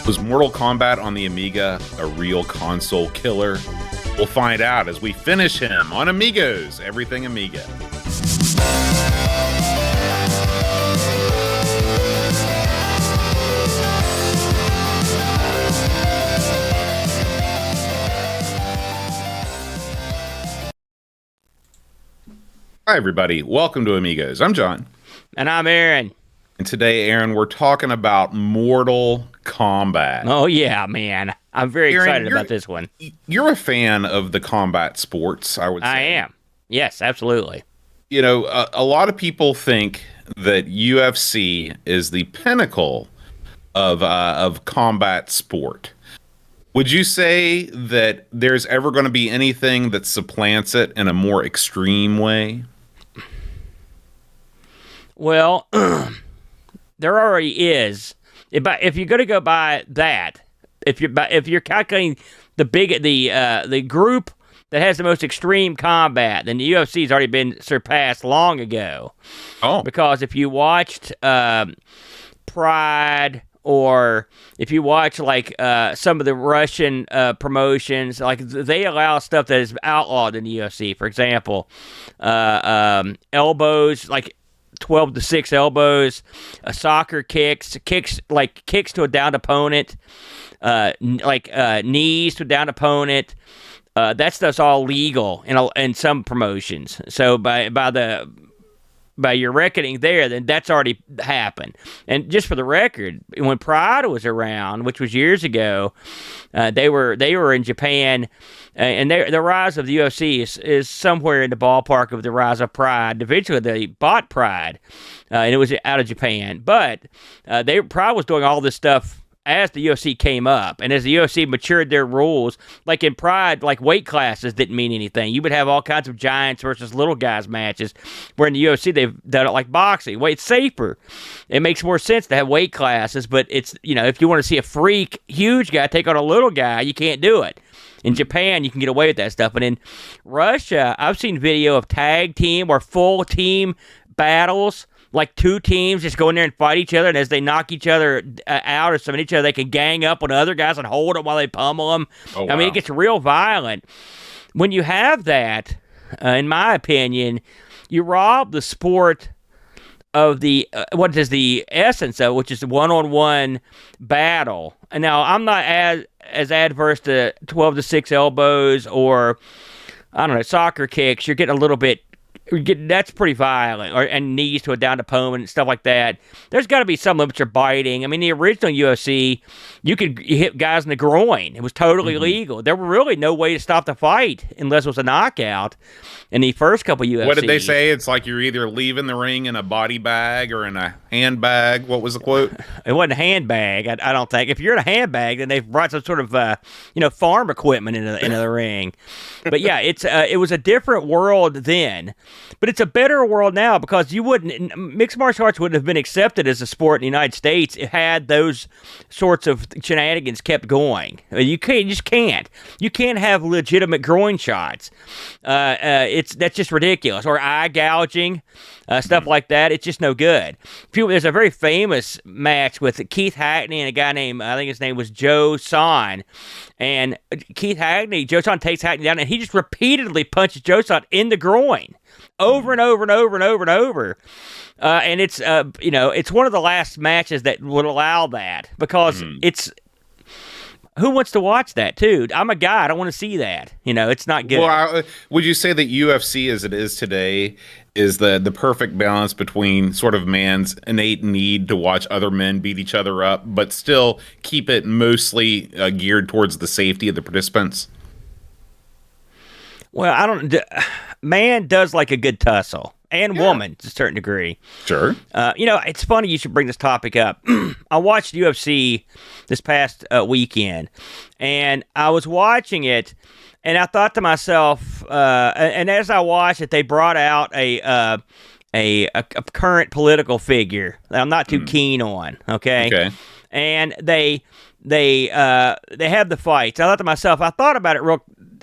Was Mortal Kombat on the Amiga a real console killer? We'll find out as we finish him on Amigos, everything Amiga. Hi, everybody. Welcome to Amigos. I'm John. And I'm Aaron. And today, Aaron, we're talking about Mortal Kombat. Oh, yeah, man. I'm very excited about this one. You're a fan of the combat sports, I would say. I am. Yes, absolutely. You know, a lot of people think that UFC is the pinnacle of combat sport. Would you say that there's ever going to be anything that supplants it in a more extreme way? Well, there already is. If you're going to go by that, if you're calculating the group that has the most extreme combat, then the UFC's already been surpassed long ago. Oh, because if you watched Pride, or if you watch like some of the Russian promotions, like they allow stuff that is outlawed in the UFC. For example, elbows, like 12-6 elbows, soccer kicks to a downed opponent, knees to a downed opponent. That stuff's all legal in some promotions. So by your reckoning there, then that's already happened. And just for the record, when Pride was around, which was years ago, they were in Japan, and the rise of the UFC is somewhere in the ballpark of the rise of Pride. Eventually, they bought Pride, and it was out of Japan. But Pride was doing all this stuff as the UFC came up, and as the UFC matured their rules, like in Pride, like weight classes didn't mean anything. You would have all kinds of giants versus little guys matches, where in the UFC they've done it like boxing. Well, it's safer. It makes more sense to have weight classes, but it's, if you want to see a freak, huge guy take on a little guy, you can't do it. In Japan, you can get away with that stuff. But in Russia, I've seen video of tag team or full team battles, like two teams just go in there and fight each other, and as they knock each other out or summon each other, they can gang up on other guys and hold them while they pummel them. Oh, wow. I mean, it gets real violent. When you have that, in my opinion, you rob the sport of the what is the essence of, which is the one-on-one battle. And now, I'm not as adverse to 12-6 elbows or, I don't know, soccer kicks. You're getting a little bit. That's pretty violent, and knees to a downed opponent and stuff like that. There's got to be some limits to biting. I mean, the original UFC, you could hit guys in the groin. It was totally legal. There were really no way to stop the fight unless it was a knockout in the first couple UFCs. What did they say? It's like you're either leaving the ring in a body bag or in a handbag. What was the quote? It wasn't a handbag, I don't think. If you're in a handbag, then they've brought some sort of farm equipment into the ring. But yeah, it was a different world then. But it's a better world now, because mixed martial arts wouldn't have been accepted as a sport in the United States had those sorts of shenanigans kept going. You just can't. You can't have legitimate groin shots. That's just ridiculous. Or eye gouging, stuff like that. It's just no good. There's a very famous match with Keith Hackney and a guy named, I think his name was Joe Son. And Joe Son takes Hackney down, and he just repeatedly punches Joe Son in the groin. Over and over and over and over and over. And it's, it's one of the last matches that would allow that, because it's, who wants to watch that, too? I'm a guy. I don't want to see that. It's not good. Well, would you say that UFC, as it is today, is the perfect balance between sort of man's innate need to watch other men beat each other up, but still keep it mostly geared towards the safety of the participants? Well, man does like a good tussle, and woman to a certain degree. Sure. It's funny you should bring this topic up. I watched UFC this past weekend, and I was watching it, and I thought to myself, and as I watched it, they brought out a current political figure that I'm not too keen on. Okay. And they have the fights. I thought to myself, I thought about it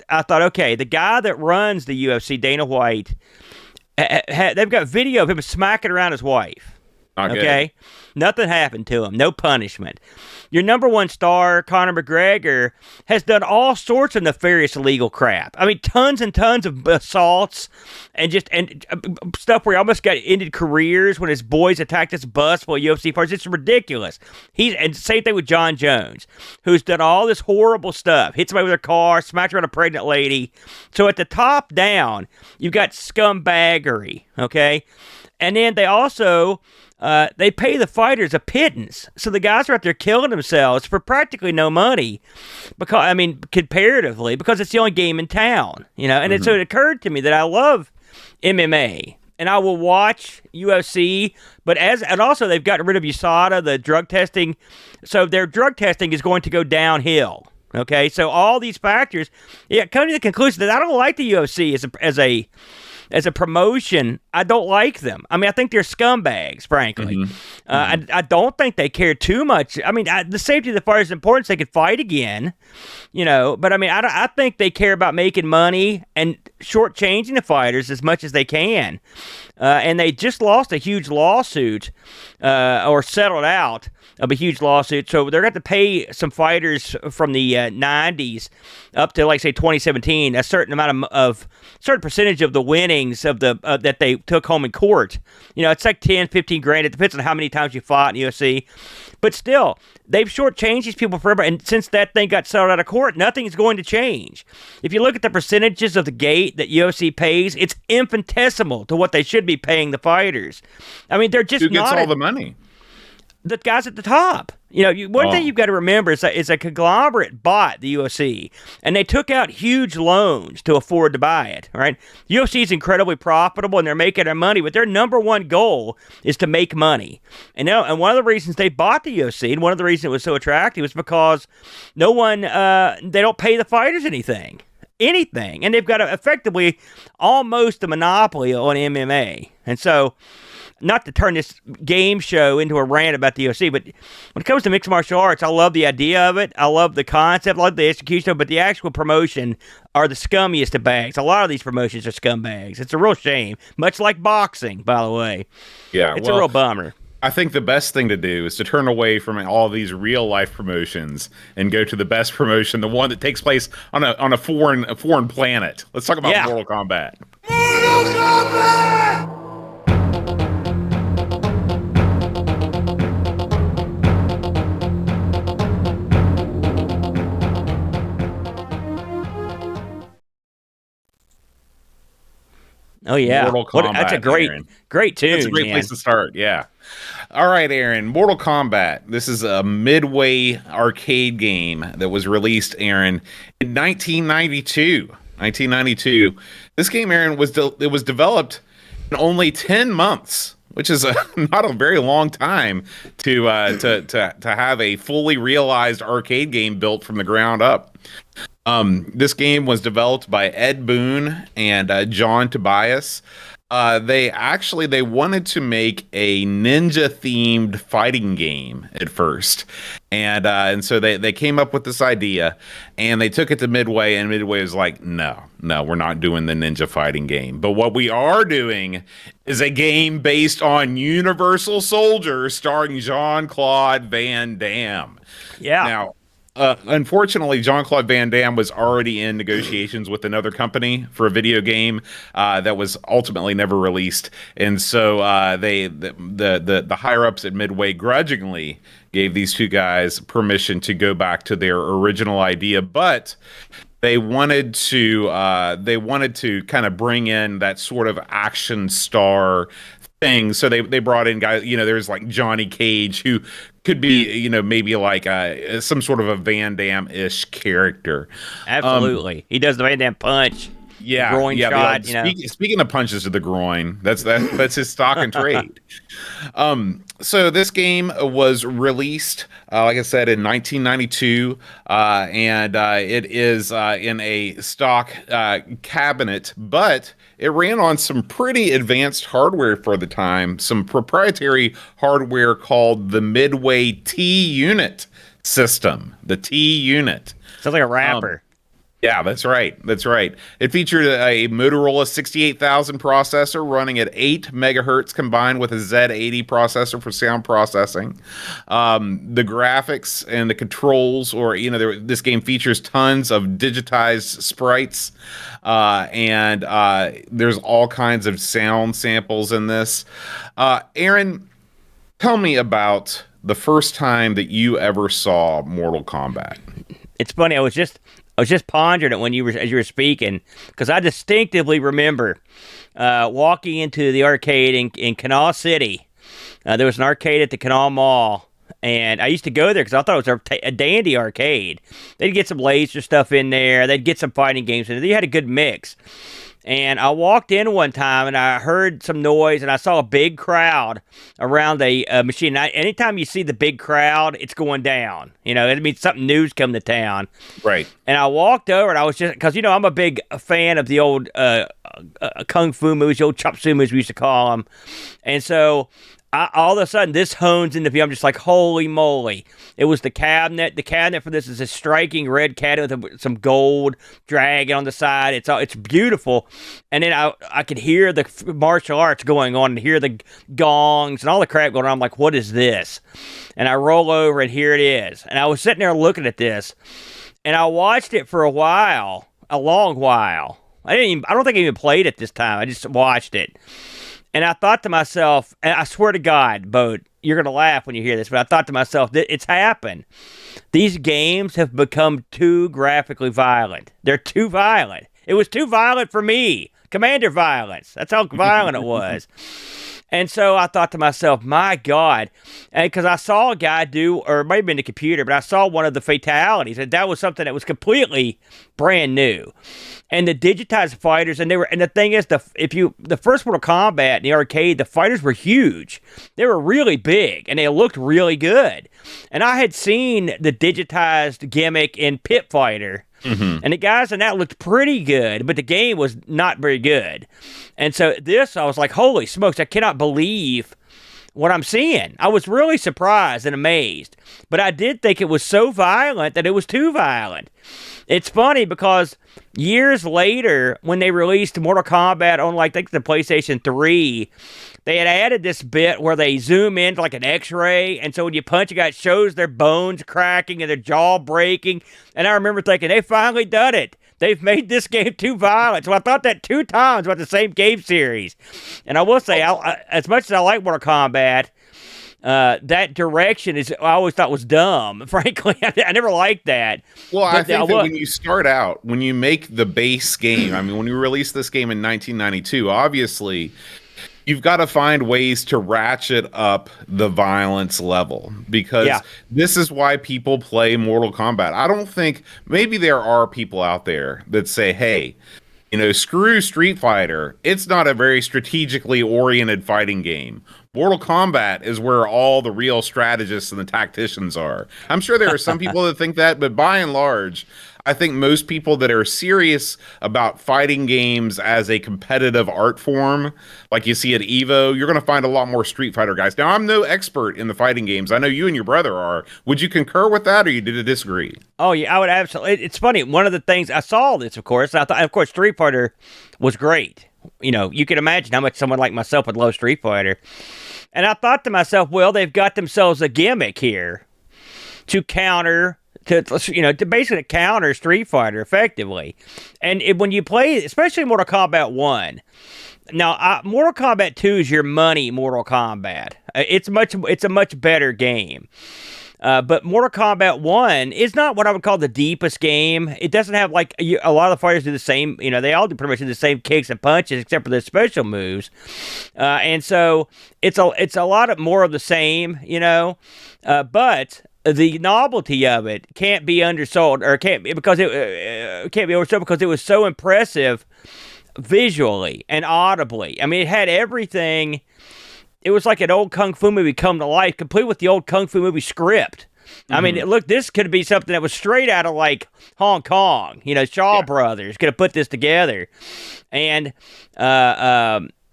I thought, okay, the guy that runs the UFC, Dana White, they've got video of him smacking around his wife. Not Okay? good. Nothing happened to him. No punishment. Your number one star, Conor McGregor, has done all sorts of nefarious illegal crap. I mean, tons and tons of assaults and stuff where he almost got ended careers when his boys attacked his bus while UFC fights. It's ridiculous. And same thing with John Jones, who's done all this horrible stuff. Hit somebody with a car, smacked around a pregnant lady. So at the top down, you've got scumbaggery, okay? And then they also they pay the fighters a pittance, so the guys are out there killing themselves for practically no money. Comparatively, because it's the only game in town, And so it occurred to me that I love MMA, and I will watch UFC. But and also they've gotten rid of USADA, the drug testing, so their drug testing is going to go downhill. Okay, so all these factors, come to the conclusion that I don't like the UFC as a promotion. I don't like them. I mean, I think they're scumbags, frankly. I don't think they care too much. I mean, the safety of the fighters is important so they could fight again, But, I mean, I think they care about making money and shortchanging the fighters as much as they can. And they just lost a huge lawsuit or settled out of a huge lawsuit. So they're going to have to pay some fighters from the 90s up to, like, say, 2017, a certain amount of certain percentage of the winnings of the that they took home in court. It's like 10, 15 grand. It depends on how many times you fought in UFC. But still, they've shortchanged these people forever. And since that thing got settled out of court, nothing is going to change. If you look at the percentages of the gate that UFC pays, it's infinitesimal to what they should be paying the fighters. I mean, they're just Who gets not all the money? The guys at the top. One thing you've got to remember is that it's a conglomerate bought the UFC, and they took out huge loans to afford to buy it, right? UFC is incredibly profitable, and they're making their money, but their number one goal is to make money. And one of the reasons they bought the UFC, and one of the reasons it was so attractive, was because they don't pay the fighters anything. And they've got effectively almost a monopoly on MMA. And so, not to turn this game show into a rant about the UFC, but when it comes to mixed martial arts, I love the idea of it. I love the concept. I love the execution of it, but the actual promotion are the scummiest of bags. A lot of these promotions are scumbags. It's a real shame. Much like boxing, by the way. Yeah, it's a real bummer. I think the best thing to do is to turn away from all these real life promotions and go to the best promotion, the one that takes place on a foreign planet. Let's talk about Mortal Kombat. Mortal Kombat! Oh yeah, Mortal Kombat, that's a great tune. That's a great place to start. Yeah. All right, Aaron. Mortal Kombat. This is a Midway arcade game that was released, Aaron, in 1992. 1992. This game, Aaron, was developed in only 10 months, which is not a very long time to have a fully realized arcade game built from the ground up. This game was developed by Ed Boon and John Tobias. They wanted to make a ninja themed fighting game at first, and so they came up with this idea, and they took it to Midway, and Midway was like, no, we're not doing the ninja fighting game, but what we are doing is a game based on Universal Soldier starring Jean-Claude Van Damme. Yeah. Now, unfortunately, Jean-Claude Van Damme was already in negotiations with another company for a video game that was ultimately never released, and so the higher ups at Midway grudgingly gave these two guys permission to go back to their original idea, but they wanted to kind of bring in that sort of action star thing. So they brought in guys, there's like Johnny Cage, who could be, maybe like some sort of a Van Damme-ish character. Absolutely. He does the Van Damme punch. Yeah. Groin shot, Speaking of punches to the groin, that's his stock and trade. So this game was released, like I said, in 1992, and it is in a stock cabinet, but it ran on some pretty advanced hardware for the time, some proprietary hardware called the Midway T-Unit system, the T-Unit. Sounds like a rapper. Yeah, that's right. That's right. It featured a Motorola 68,000 processor running at 8 megahertz combined with a Z80 processor for sound processing. The graphics and the controls, this game features tons of digitized sprites, and there's all kinds of sound samples in this. Aaron, tell me about the first time that you ever saw Mortal Kombat. It's funny. I was just pondering it as you were speaking, because I distinctively remember walking into the arcade in Canal City. There was an arcade at the Canal Mall, and I used to go there because I thought it was a dandy arcade. They'd get some laser stuff in there. They'd get some fighting games in there. They had a good mix. And I walked in one time, and I heard some noise, and I saw a big crowd around a machine. Now, anytime you see the big crowd, it's going down. It means something new's come to town. Right. And I walked over, and I was just, because, I'm a big fan of the old kung fu movies, the old chop suey movies we used to call them. And so all of a sudden, this hones into view. I'm just like, holy moly. It was the cabinet. The cabinet for this is a striking red cabinet with some gold dragon on the side. It's beautiful. And then I could hear the martial arts going on and hear the gongs and all the crap going on. I'm like, what is this? And I roll over, and here it is. And I was sitting there looking at this, and I watched it for a long while. I don't think I even played it this time. I just watched it. And I thought to myself, and I swear to God, Bo, you're going to laugh when you hear this, but I thought to myself, it's happened. These games have become too graphically violent. They're too violent. It was too violent for me. Commander violence. That's how violent it was. And so I thought to myself, my God, because I saw a guy do, or it might have been the computer, but I saw one of the fatalities, and that was something that was completely brand new. And the digitized fighters, and the thing is, the first Mortal Kombat in the arcade, the fighters were huge. They were really big, and they looked really good. And I had seen the digitized gimmick in Pit Fighter. Mm-hmm. And the guys in that looked pretty good, but the game was not very good. And so I was like, holy smokes, I cannot believe what I'm seeing. I was really surprised and amazed. But I did think it was so violent that it was too violent. It's funny because years later, when they released Mortal Kombat on, I think the PlayStation 3, they had added this bit where they zoom into like an X-ray, and so when you punch a guy, it shows their bones cracking and their jaw breaking. And I remember thinking, they finally done it. They've made this game too violent. So I thought that 2 times about the same game series. And I will say, as much as I like Mortal Kombat, that direction I always thought was dumb. Frankly, I never liked that. Well, I think that when you start out, when you make the base game, when you release this game in 1992, obviously you've got to find ways to ratchet up the violence level, because this is why people play Mortal Kombat. I don't think, maybe there are people out there that say, hey, screw Street Fighter. It's not a very strategically oriented fighting game. Mortal Kombat is where all the real strategists and the tacticians are. I'm sure there are some people that think that, but by and large, I think most people that are serious about fighting games as a competitive art form, like you see at EVO, you're going to find a lot more Street Fighter guys. Now, I'm no expert in the fighting games. I know you and your brother are. Would you concur with that, or you did disagree? Oh, yeah, I would absolutely. It's funny. One of the things, I saw this, of course, and I thought, of course, Street Fighter was great. You can imagine how much someone like myself would love Street Fighter. And I thought to myself, well, they've got themselves a gimmick here to basically counter Street Fighter effectively. And when you play, especially Mortal Kombat 1, now Mortal Kombat 2 is your money Mortal Kombat. It's a much better game. But Mortal Kombat 1 is not what I would call the deepest game. It doesn't have, a lot of the fighters do the same, they all do pretty much the same kicks and punches except for the special moves. And so it's a lot more of the same, but the novelty of it can't be undersold, or can't be oversold because it was so impressive visually and audibly. It had everything. It was like an old Kung Fu movie come to life, complete with the old Kung Fu movie script. Look, this could be something that was straight out of Hong Kong. Shaw Brothers could have put this together. And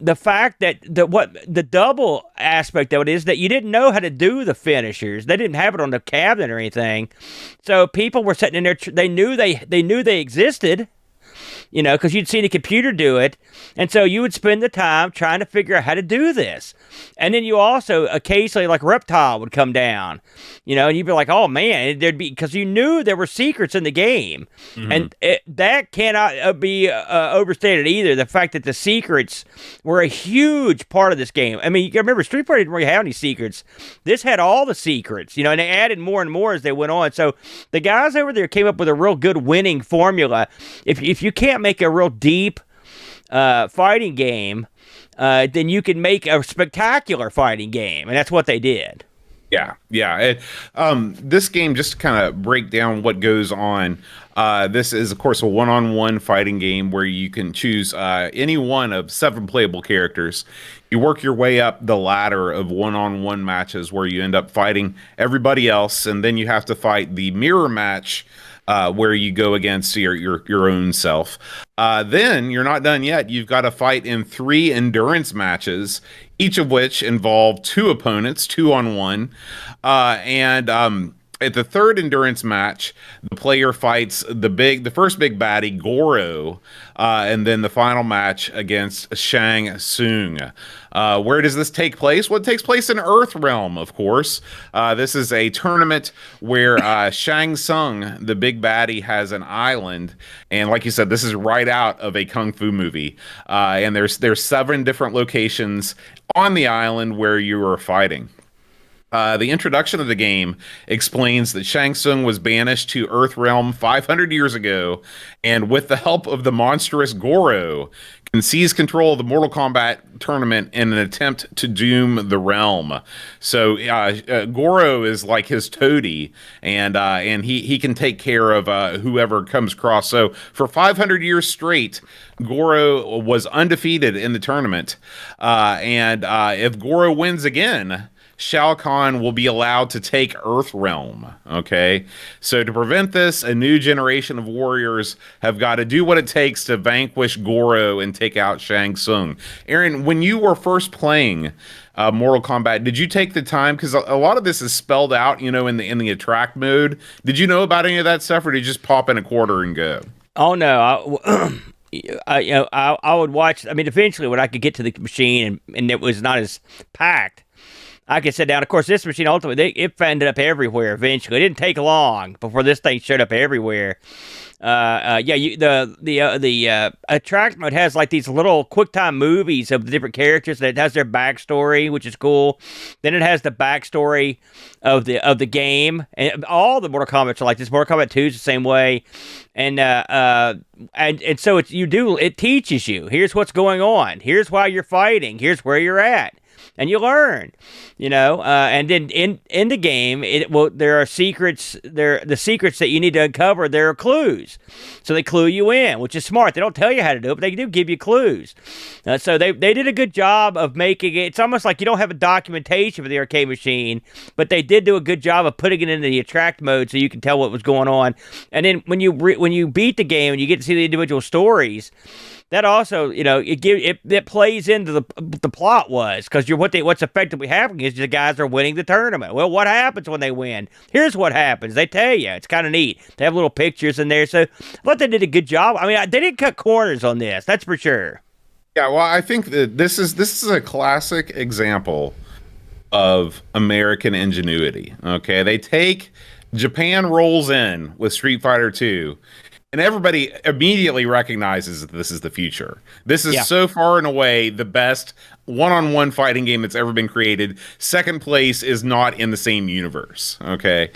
the fact that the double aspect of it is that you didn't know how to do the finishers. They didn't have it on the cabinet or anything, so people were sitting in there. They knew they existed, because you'd seen a computer do it, and so you would spend the time trying to figure out how to do this. And then you also occasionally, like, Reptile would come down, and you'd be like, oh man, because you knew there were secrets in the game, and that cannot be overstated either. The fact that the secrets were a huge part of this game. I mean, you remember Street Fighter didn't really have any secrets. This had all the secrets, and they added more and more as they went on. So the guys over there came up with a real good winning formula. If you can't make a real deep fighting game, then you can make a spectacular fighting game, and that's what they did. Yeah. This game, just to kind of break down what goes on, this is, of course, a one-on-one fighting game where you can choose any one of 7 playable characters. You work your way up the ladder of one-on-one matches where you end up fighting everybody else, and then you have to fight the mirror match, where you go against your own self. Then you're not done yet. You've got to fight in 3 endurance matches, each of which involve 2 opponents, 2-on-1. And at the 3rd endurance match, the player fights the first big baddie, Goro, and then the final match against Shang Tsung. Where does this take place? Well, it takes place in Earth Realm, of course. This is a tournament where Shang Tsung, the big baddie, has an island, and like you said, this is right out of a kung fu movie. And there's 7 different locations on the island where you are fighting. The introduction of the game explains that Shang Tsung was banished to Earthrealm 500 years ago, and with the help of the monstrous Goro, can seize control of the Mortal Kombat tournament in an attempt to doom the realm. So Goro is like his toady, and he can take care of whoever comes across. So for 500 years straight, Goro was undefeated in the tournament, and if Goro wins again, Shao Kahn will be allowed to take Earthrealm, okay? So to prevent this, a new generation of warriors have got to do what it takes to vanquish Goro and take out Shang Tsung. Aaron, when you were first playing Mortal Kombat, did you take the time, because a lot of this is spelled out, in the attract mode. Did you know about any of that stuff, or did you just pop in a quarter and go? Oh, no. I would watch. I mean, eventually when I could get to the machine and it was not as packed, I could sit down. Of course, this machine ultimately it ended up everywhere. Eventually, it didn't take long before this thing showed up everywhere. The attract mode has like these little QuickTime movies of the different characters. That it has their backstory, which is cool. Then it has the backstory of the game, and all the Mortal Kombat are like this. Mortal Kombat 2 is the same way, and so it teaches you. Here's what's going on. Here's why you're fighting. Here's where you're at. And you learn, and then in the game, there are secrets. The secrets that you need to uncover. There are clues, so they clue you in, which is smart. They don't tell you how to do it, but they do give you clues. So they did a good job of making it. It's almost like you don't have a documentation for the arcade machine, but they did do a good job of putting it into the attract mode so you can tell what was going on. And then when you beat the game and you get to see the individual stories. That also, it plays into the plot was, because what's effectively happening is the guys are winning the tournament. Well, what happens when they win? Here's what happens. They tell you. It's kind of neat. They have little pictures in there. So I thought they did a good job. I mean, they didn't cut corners on this. That's for sure. Yeah, well, I think that this is a classic example of American ingenuity. Okay, Japan rolls in with Street Fighter 2. And everybody immediately recognizes that this is the future. This is so far and away the best one-on-one fighting game that's ever been created. Second place is not in the same universe, okay?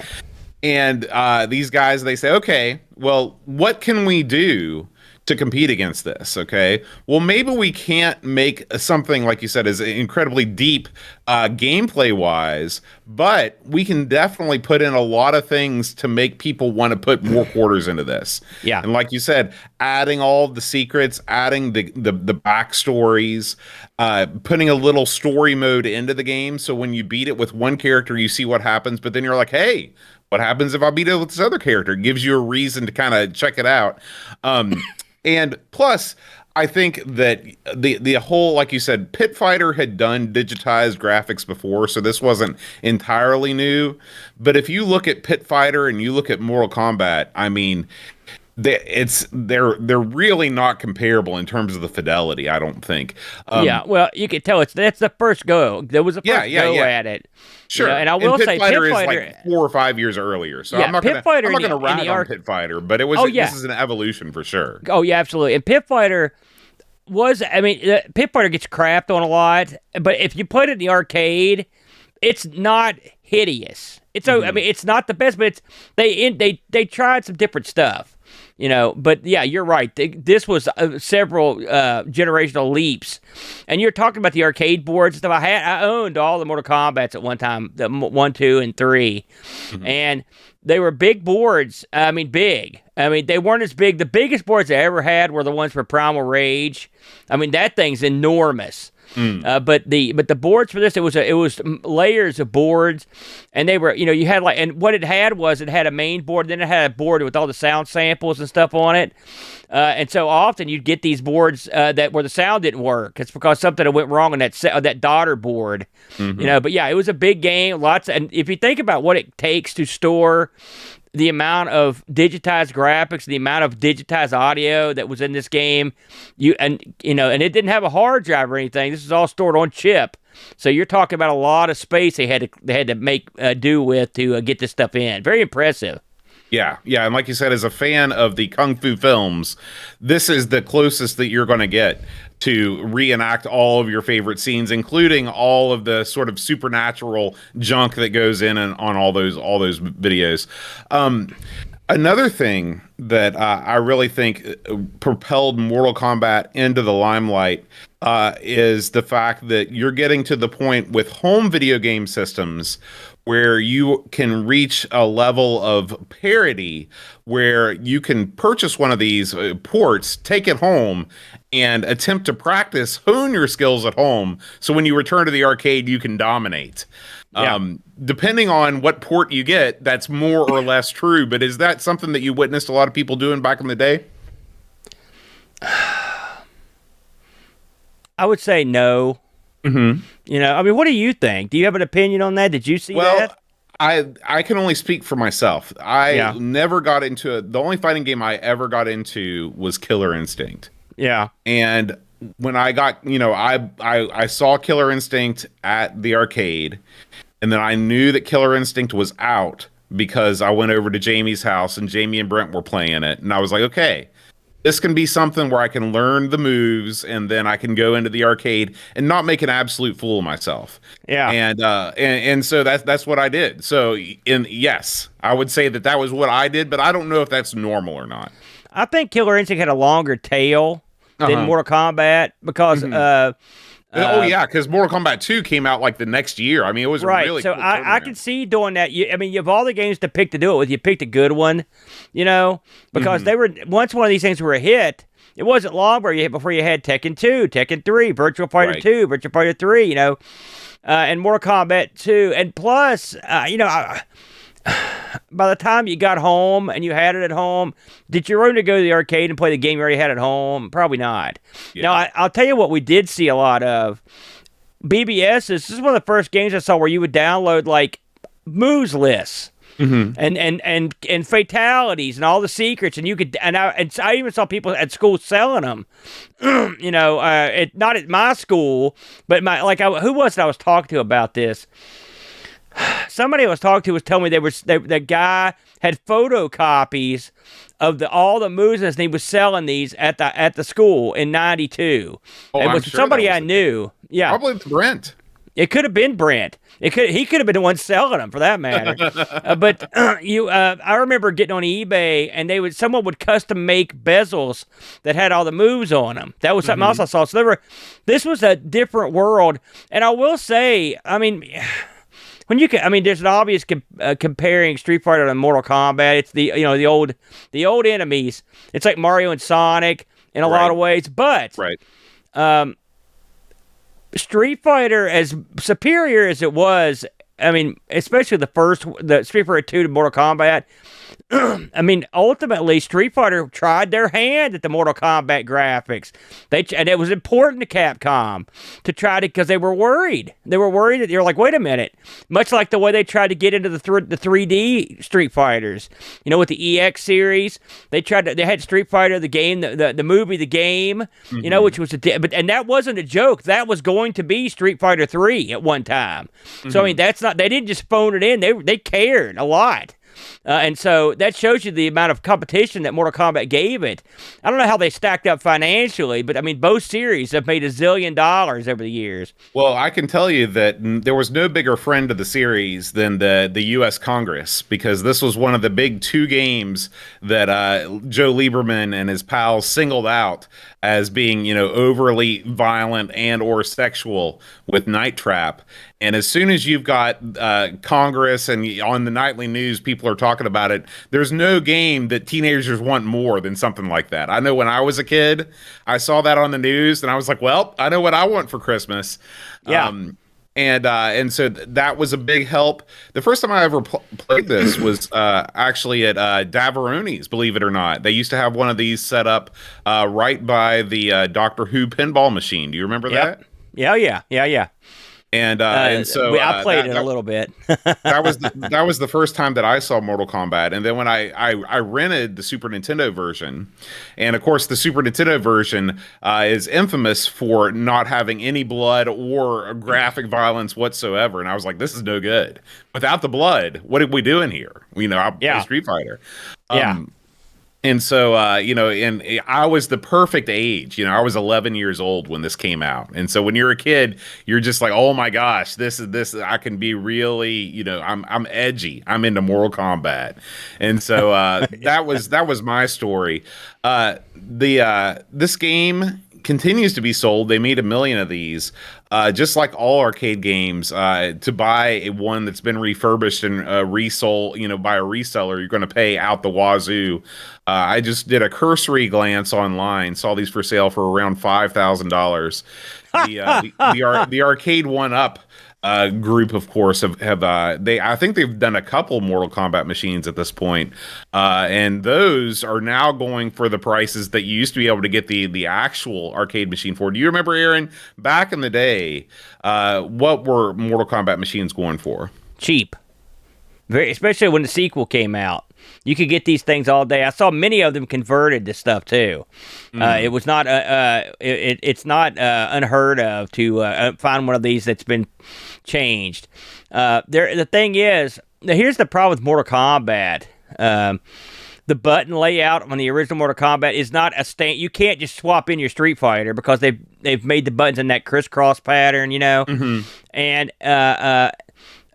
And these guys, they say, okay, well, what can we do to compete against this, okay? Well, maybe we can't make something, like you said, is incredibly deep gameplay-wise, but we can definitely put in a lot of things to make people want to put more quarters into this. Yeah. And like you said, adding all the secrets, adding the backstories, putting a little story mode into the game, so when you beat it with one character, you see what happens, but then you're like, hey, what happens if I beat it with this other character? It gives you a reason to kind of check it out. And plus, I think that the whole, like you said, Pit Fighter had done digitized graphics before, so this wasn't entirely new. But if you look at Pit Fighter and you look at Mortal Kombat, I mean, they're really not comparable in terms of the fidelity. I don't think. Yeah, well, you can tell that's the first go. There was a first go at it. Sure, and I will say, Pit Fighter is like 4 or 5 years earlier. So I'm not going to rag on Pit Fighter, but it was. This is an evolution for sure. Oh yeah, absolutely. And Pit Fighter Pit Fighter gets crapped on a lot, but if you put it in the arcade, it's not hideous. It's I mean, it's not the best, but they tried some different stuff. But yeah, you're right. This was several generational leaps, and you're talking about the arcade boards and stuff. I owned all the Mortal Kombats at one time, the 1, 2, and 3, and they were big boards. I mean, big. I mean, they weren't as big. The biggest boards I ever had were the ones for Primal Rage. I mean, that thing's enormous. But the boards for this, it was layers of boards, and they were, you had and what it had a main board, then it had a board with all the sound samples and stuff on it, and so often you'd get these boards where the sound didn't work. It's because something went wrong on that daughter board, But yeah, it was a big game, and if you think about what it takes to store the amount of digitized graphics, the amount of digitized audio that was in this game, and it didn't have a hard drive or anything. This is all stored on chip. So you're talking about a lot of space they had to make do with to get this stuff in. Very impressive. Yeah, and like you said, as a fan of the Kung Fu films, this is the closest that you're going to get to reenact all of your favorite scenes, including all of the sort of supernatural junk that goes in and on all those videos. Another thing that I really think propelled Mortal Kombat into the limelight is the fact that you're getting to the point with home video game systems where you can reach a level of parity where you can purchase one of these ports, take it home, and attempt to practice, hone your skills at home, so when you return to the arcade, you can dominate. Yeah. Depending on what port you get, that's more or less true, but is that something that you witnessed a lot of people doing back in the day? I would say no. I mean, what do you think? Do you have an opinion on that? Did you see that? I can only speak for myself. I never got into it. The only fighting game I ever got into was Killer Instinct. Yeah. And when I got, I saw Killer Instinct at the arcade, and then I knew that Killer Instinct was out because I went over to Jamie's house and Jamie and Brent were playing it. And I was like, okay, this can be something where I can learn the moves and then I can go into the arcade and not make an absolute fool of myself. Yeah. And so that's what I did. So yes, I would say that was what I did, but I don't know if that's normal or not. I think Killer Instinct had a longer tail than Mortal Kombat because because Mortal Kombat 2 came out like the next year. I mean, it was right. Really so cool I can see doing that. I mean, you have all the games to pick to do it with. You picked a good one, because they were once one of these things were a hit. It wasn't long before you had Tekken 2, Tekken 3, Virtua Fighter 2, Virtua Fighter 3, and Mortal Kombat 2, and plus, by the time you got home and you had it at home, did you run to go to the arcade and play the game you already had at home? Probably not. Yeah. Now, I'll tell you what we did see a lot of. BBS, this is one of the first games I saw where you would download, like, moves lists. And fatalities and all the secrets, and you could I even saw people at school selling them. Not at my school, but who was it I was talking to about this? Somebody I was talking to was telling me the guy had photocopies of all the moves and he was selling these at the school in '92. It was somebody I knew. Yeah, probably Brent. It could have been Brent. He could have been the one selling them, for that matter. I remember getting on eBay and someone would custom make bezels that had all the moves on them. That was something else I saw. So this was a different world. And I will say, I mean, there's an obvious comparing Street Fighter to Mortal Kombat. It's the old enemies. It's like Mario and Sonic in a lot of ways, but Street Fighter, as superior as it was I mean, especially the Street Fighter 2 to Mortal Kombat. I mean, ultimately, Street Fighter tried their hand at the Mortal Kombat graphics. And it was important to Capcom to try to, because they were worried. They were worried that you're like, wait a minute. Much like the way they tried to get into the 3D Street Fighters, with the EX series, they had Street Fighter the game, the movie, the game, which was and that wasn't a joke. That was going to be Street Fighter 3 at one time. So I mean, they didn't just phone it in. They cared a lot. And so that shows you the amount of competition that Mortal Kombat gave it. I don't know how they stacked up financially, but I mean, both series have made $1 zillion over the years. Well, I can tell you that there was no bigger friend of the series than the U.S. Congress, because this was one of the big 2 games that Joe Lieberman and his pals singled out as being, overly violent and or sexual with Night Trap. And as soon as you've got Congress and on the nightly news, people are talking about it, there's no game that teenagers want more than something like that. I know when I was a kid, I saw that on the news and I was like, well, I know what I want for Christmas. Yeah. And so that was a big help. The first time I ever played this was actually at Davaroni's, believe it or not. They used to have one of these set up right by the Doctor Who pinball machine. Do you remember that? Yeah. And so I played it a little bit. that was the first time that I saw Mortal Kombat. And then when I rented the Super Nintendo version, and of course the Super Nintendo version is infamous for not having any blood or graphic violence whatsoever. And I was like, this is no good. Without the blood, what are we doing here? I play Street Fighter. And so, and I was the perfect age. I was 11 years old when this came out. And so when you're a kid, you're just like, oh my gosh, this. I can be really, I'm edgy. I'm into Mortal Kombat. And so that was my story. This game continues to be sold. They made 1 million of these. Just like all arcade games, to buy one that's been refurbished and resold, by a reseller, you're going to pay out the wazoo. I just did a cursory glance online, saw these for sale for around $5,000. The Arcade 1-Up group, of course, I think they've done a couple Mortal Kombat machines at this point, and those are now going for the prices that you used to be able to get the actual arcade machine for. Do you remember, Aaron, back in the day, what were Mortal Kombat machines going for? Cheap. Especially when the sequel came out. You could get these things all day. I saw many of them converted to stuff too. It was not it's not unheard of to find one of these that's been changed. The thing is, here's the problem with Mortal Kombat. The button layout on the original Mortal Kombat is not a stand. You can't just swap in your Street Fighter because they've made the buttons in that crisscross pattern,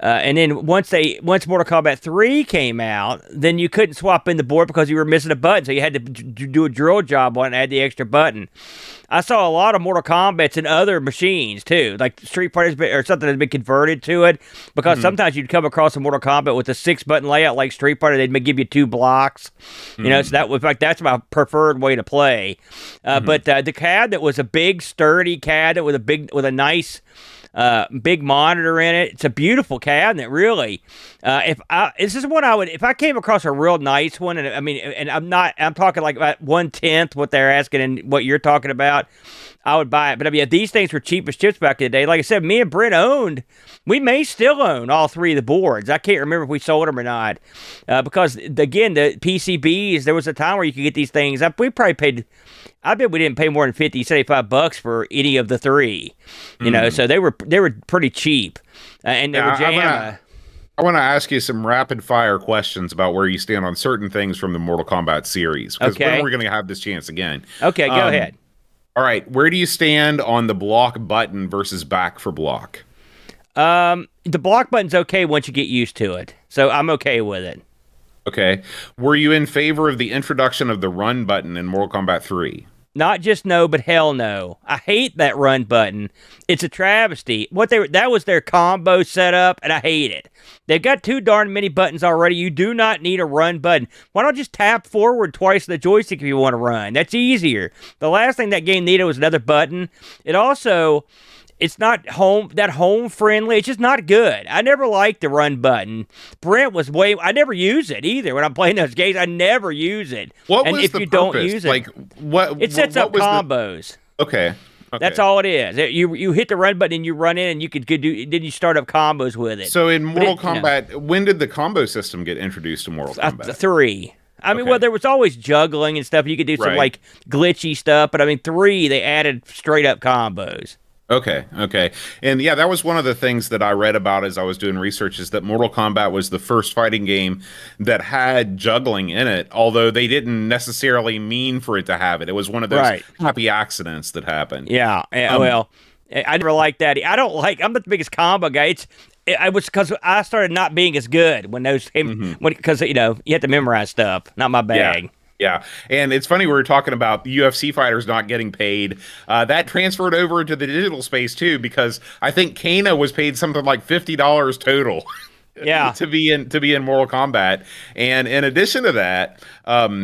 and then once Mortal Kombat 3 came out, then you couldn't swap in the board because you were missing a button, so you had to do a drill job on it and add the extra button. I saw a lot of Mortal Kombats in other machines too, like Street Fighter's or something that's been converted to it, because sometimes you'd come across a Mortal Kombat with a 6-button layout like Street Fighter. They'd give you 2 blocks, so that was that's my preferred way to play. But the CAD that was a big, sturdy CAD with a nice big monitor in it. It's a beautiful cabinet, really. This is what I would, if I came across a real nice one, and I'm talking like about 1/10 what they're asking and what you're talking about, I would buy it. But these things were cheap as chips back in the day. Like I said, me and Brent we may still own all 3 of the boards. I can't remember if we sold them or not. Because again, the PCBs, there was a time where you could get these things. I bet we didn't pay more than $50-$75 for any of the 3, so they were pretty cheap, and they were JAMA. I want to ask you some rapid fire questions about where you stand on certain things from the Mortal Kombat series, because when we're going to have this chance again. Okay, go ahead. All right, where do you stand on the block button versus back for block? The block button's okay once you get used to it, so I'm okay with it. Okay. Were you in favor of the introduction of the run button in Mortal Kombat 3? Not just no, but hell no. I hate that run button. It's a travesty. That was their combo setup, and I hate it. They've got too darn many buttons already. You do not need a run button. Why don't just tap forward twice on the joystick if you want to run? That's easier. The last thing that game needed was another button. It also, it's not home friendly. It's just not good. I never liked the run button. Brent was I never use it either when I'm playing those games. I never use it. What and was if the you purpose? don't use it, like what it sets up combos. Okay. That's all it is. You hit the run button and you run in and you could do. Then you start up combos with it. So in Mortal Kombat, when did the combo system get introduced to Mortal Kombat? 3. I mean, well, there was always juggling and stuff. You could do some like glitchy stuff, but I mean, 3 they added straight up combos. Okay. And yeah, that was one of the things that I read about as I was doing research, is that Mortal Kombat was the first fighting game that had juggling in it, although they didn't necessarily mean for it to have it. It was one of those happy accidents that happened. Yeah, well, I never liked that. I'm not the biggest combo guy. I was because I started not being as good when those came, because you have to memorize stuff. Not my bag. Yeah, and it's funny we were talking about UFC fighters not getting paid. That transferred over into the digital space too, because I think Kano was paid something like $50 total. Yeah, to be in Mortal Kombat, and in addition to that,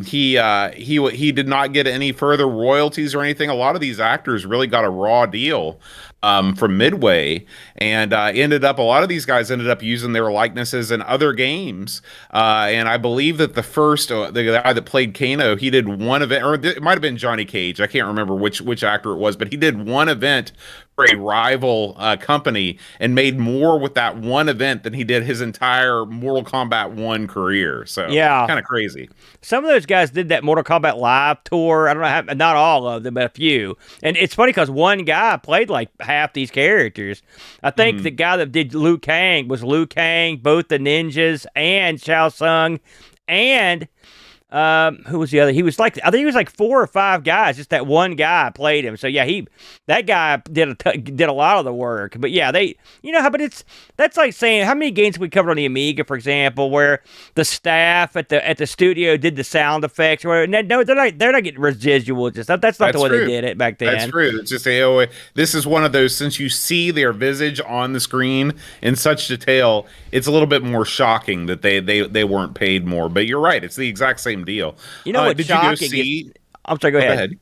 he did not get any further royalties or anything. A lot of these actors really got a raw deal from Midway, and a lot of these guys ended up using their likenesses in other games. And I believe that the guy that played Kano, he did one event, or it might have been Johnny Cage. I can't remember which actor it was, but he did one event for a rival company and made more with that one event than he did his entire Mortal Kombat 1 career. So kind of crazy. Some of those guys did that Mortal Kombat Live tour. I don't know how, not all of them, but a few. And it's funny because one guy played like half these characters. I think the guy that did Liu Kang was Liu Kang, both the ninjas and Shao Tsung, and who was the other? I think he was like 4 or 5 guys. Just that one guy played him. So yeah, that guy did a lot of the work. But yeah, but that's like saying how many games we covered on the Amiga, for example, where the staff at the studio did the sound effects. Or no, they're not getting residuals. That's not the way they did it back then. That's true. It's just this is one of those, since you see their visage on the screen in such detail, it's a little bit more shocking that they weren't paid more. But you're right. It's the exact same deal. You know what's shocking? I'm sorry, go ahead.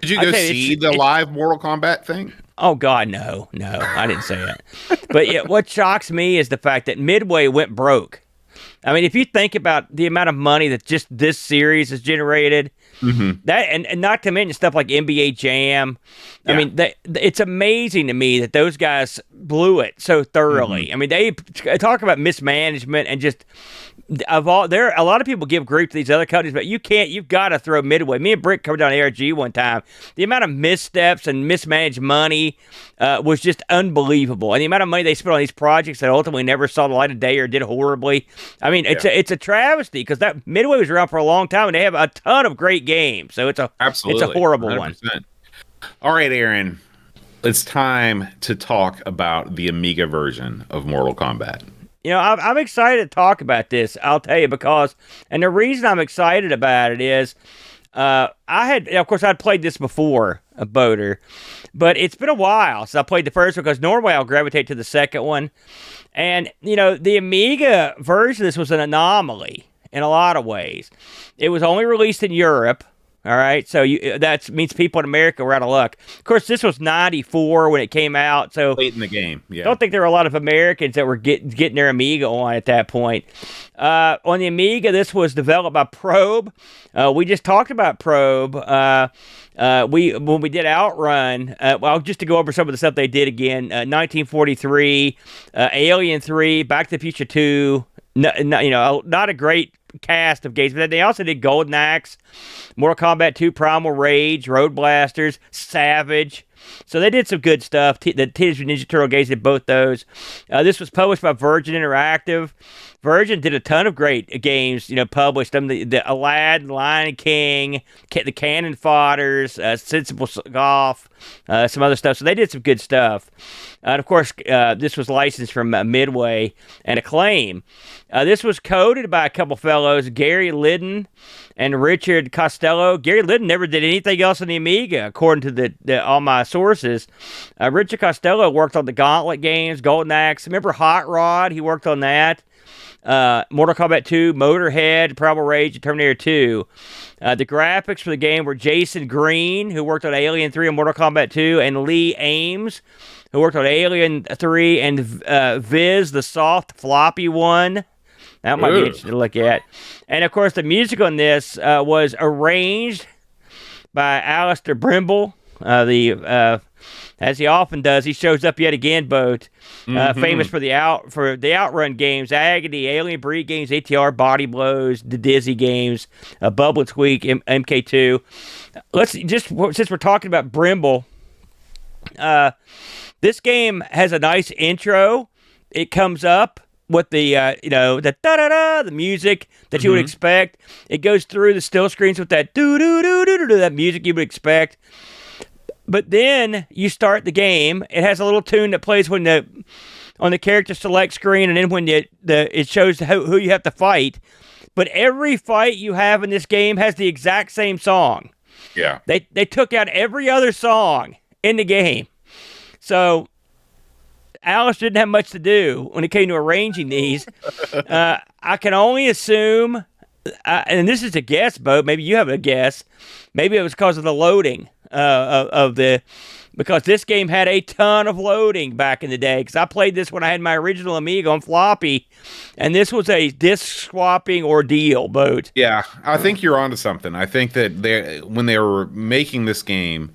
Did you go see the live Mortal Kombat thing? Oh, God, no, I didn't say that. But yeah, what shocks me is the fact that Midway went broke. I mean, if you think about the amount of money that just this series has generated, that and not to mention stuff like NBA Jam. I mean, it's amazing to me that those guys blew it so thoroughly. I mean, they talk about mismanagement and just a lot of people give grief to these other companies, but you've got to throw Midway. Me and Brick covered down ARG one time. The amount of missteps and mismanaged money was just unbelievable. And the amount of money they spent on these projects that ultimately never saw the light of day or did horribly. I mean, it's a travesty because that Midway was around for a long time and they have a ton of great games. So it's a horrible 100%. One. All right, Aaron, it's time to talk about the Amiga version of Mortal Kombat. I'm excited to talk about this, I'll tell you, and the reason I'm excited about it is, I'd played this before, a Boater, but it's been a while since I played the first one, because normally I'll gravitate to the second one, and, the Amiga version of this was an anomaly in a lot of ways. It was only released in Europe. All right, so that means people in America were out of luck. Of course, this was 94 when it came out, so late in the game. Yeah, I don't think there were a lot of Americans that were getting their Amiga on at that point. On the Amiga, this was developed by Probe. We just talked about Probe. When we did Outrun, just to go over some of the stuff they did again, 1943, Alien 3, Back to the Future 2. Not a great cast of games, but they also did Golden Axe, Mortal Kombat 2, Primal Rage, Road Blasters, Savage. So they did some good stuff. The Teenage Mutant Ninja Turtle games did both those. This was published by Virgin Interactive. Virgin did a ton of great games, published them. The Aladdin, Lion King, the Cannon Fodders, Sensible Golf, some other stuff. So they did some good stuff. And of course, this was licensed from Midway and Acclaim. This was coded by a couple fellows, Gary Liddon and Richard Costello. Gary Liddon never did anything else on the Amiga, according to all my sources. Richard Costello worked on the Gauntlet games, Golden Axe. Remember Hot Rod? He worked on that. Mortal Kombat 2, Motorhead, Primal Rage, and Terminator 2. The graphics for the game were Jason Green, who worked on Alien 3 and Mortal Kombat 2, and Lee Ames, who worked on Alien 3 and Viz, the soft floppy one. That might be interesting to look at. And, of course, the music on this was arranged by Alistair Brimble, as he often does. He shows up yet again, Boat, famous for the Outrun games, Agony, Alien Breed games, ATR, Body Blows, the Dizzy games, Bubble and Squeak, MK2. Since we're talking about Brimble, this game has a nice intro. It comes up with the the da-da-da, the music that you would expect. It goes through the still screens with that do-do-do-do-do, that music you would expect. But then you start the game. It has a little tune that plays on the character select screen, and then when it shows who you have to fight. But every fight you have in this game has the exact same song. Yeah. They took out every other song in the game. So Alice didn't have much to do when it came to arranging these. I can only assume, and this is a guess, Bo, maybe you have a guess, maybe it was because of the loading because this game had a ton of loading back in the day, because I played this when I had my original Amiga on floppy, and this was a disc swapping ordeal, Bo. Yeah, I think you're onto something. I think that when they were making this game,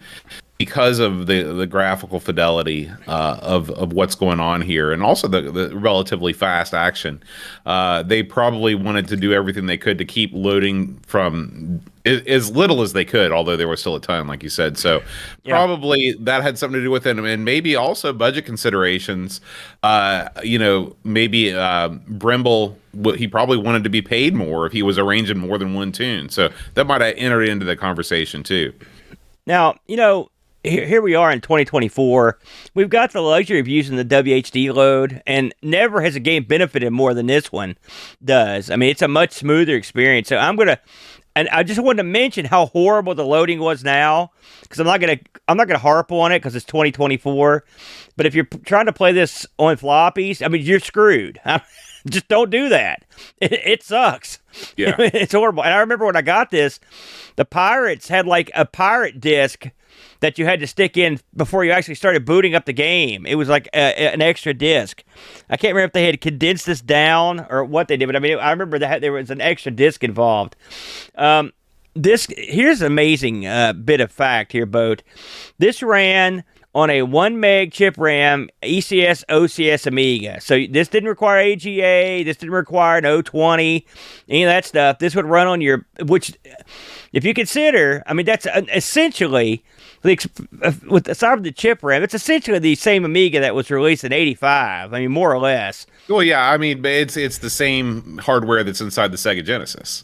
because of the graphical fidelity of what's going on here, and also the relatively fast action, they probably wanted to do everything they could to keep loading from as little as they could, although there was still a ton, like you said. So probably that had something to do with it, and maybe also budget considerations. Maybe Brimble, he probably wanted to be paid more if he was arranging more than one tune. So that might have entered into the conversation too. Now, here we are in 2024. We've got the luxury of using the WHD load, and never has a game benefited more than this one does. I mean, it's a much smoother experience. So and I just wanted to mention how horrible the loading was now, because I'm not gonna harp on it because it's 2024. But if you're trying to play this on floppies, I mean, you're screwed. Just don't do that. It sucks. Yeah, it's horrible. And I remember when I got this, the Pirates had like a pirate disc that you had to stick in before you actually started booting up the game. It was like an extra disc. I can't remember if they had condensed this down or what they did, but I mean, I remember that there was an extra disc involved. Here's an amazing bit of fact here, Boat. This ran on a 1 meg chip RAM ECS OCS Amiga. So this didn't require AGA, this didn't require an 020, any of that stuff. This would run on which, if you consider, I mean, that's essentially, aside from the chip RAM, it's essentially the same Amiga that was released in '85. I mean, more or less. Well, yeah, I mean, it's the same hardware that's inside the Sega Genesis.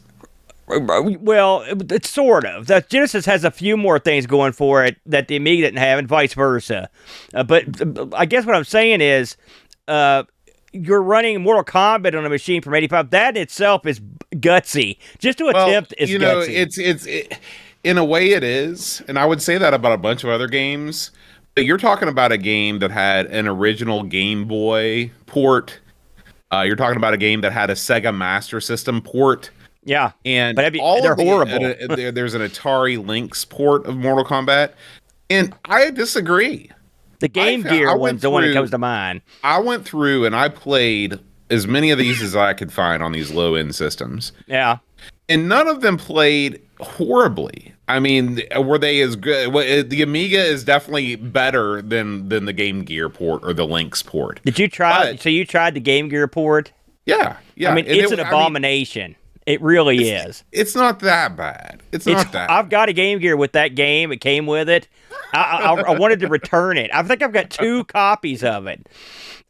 Well, it's sort of. The Genesis has a few more things going for it that the Amiga didn't have, and vice versa. But I guess what I'm saying is, you're running Mortal Kombat on a machine from '85. That itself is gutsy. Just to attempt is gutsy. It's in a way it is, and I would say that about a bunch of other games. But you're talking about a game that had an original Game Boy port. You're talking about a game that had a Sega Master System port. Yeah, and but they're horrible. There's an Atari Lynx port of Mortal Kombat, and I disagree. The Game Gear one's the one that comes to mind. I went through and I played as many of these as I could find on these low-end systems. Yeah. And none of them played horribly. I mean, were they as good? Well, the Amiga is definitely better than the Game Gear port or the Lynx port. Did you try? So you tried the Game Gear port? Yeah. I mean, it's an abomination. It really is. It's not that bad. It's not that. I've got a Game Gear with that game. It came with it. I wanted to return it. I think I've got 2 copies of it.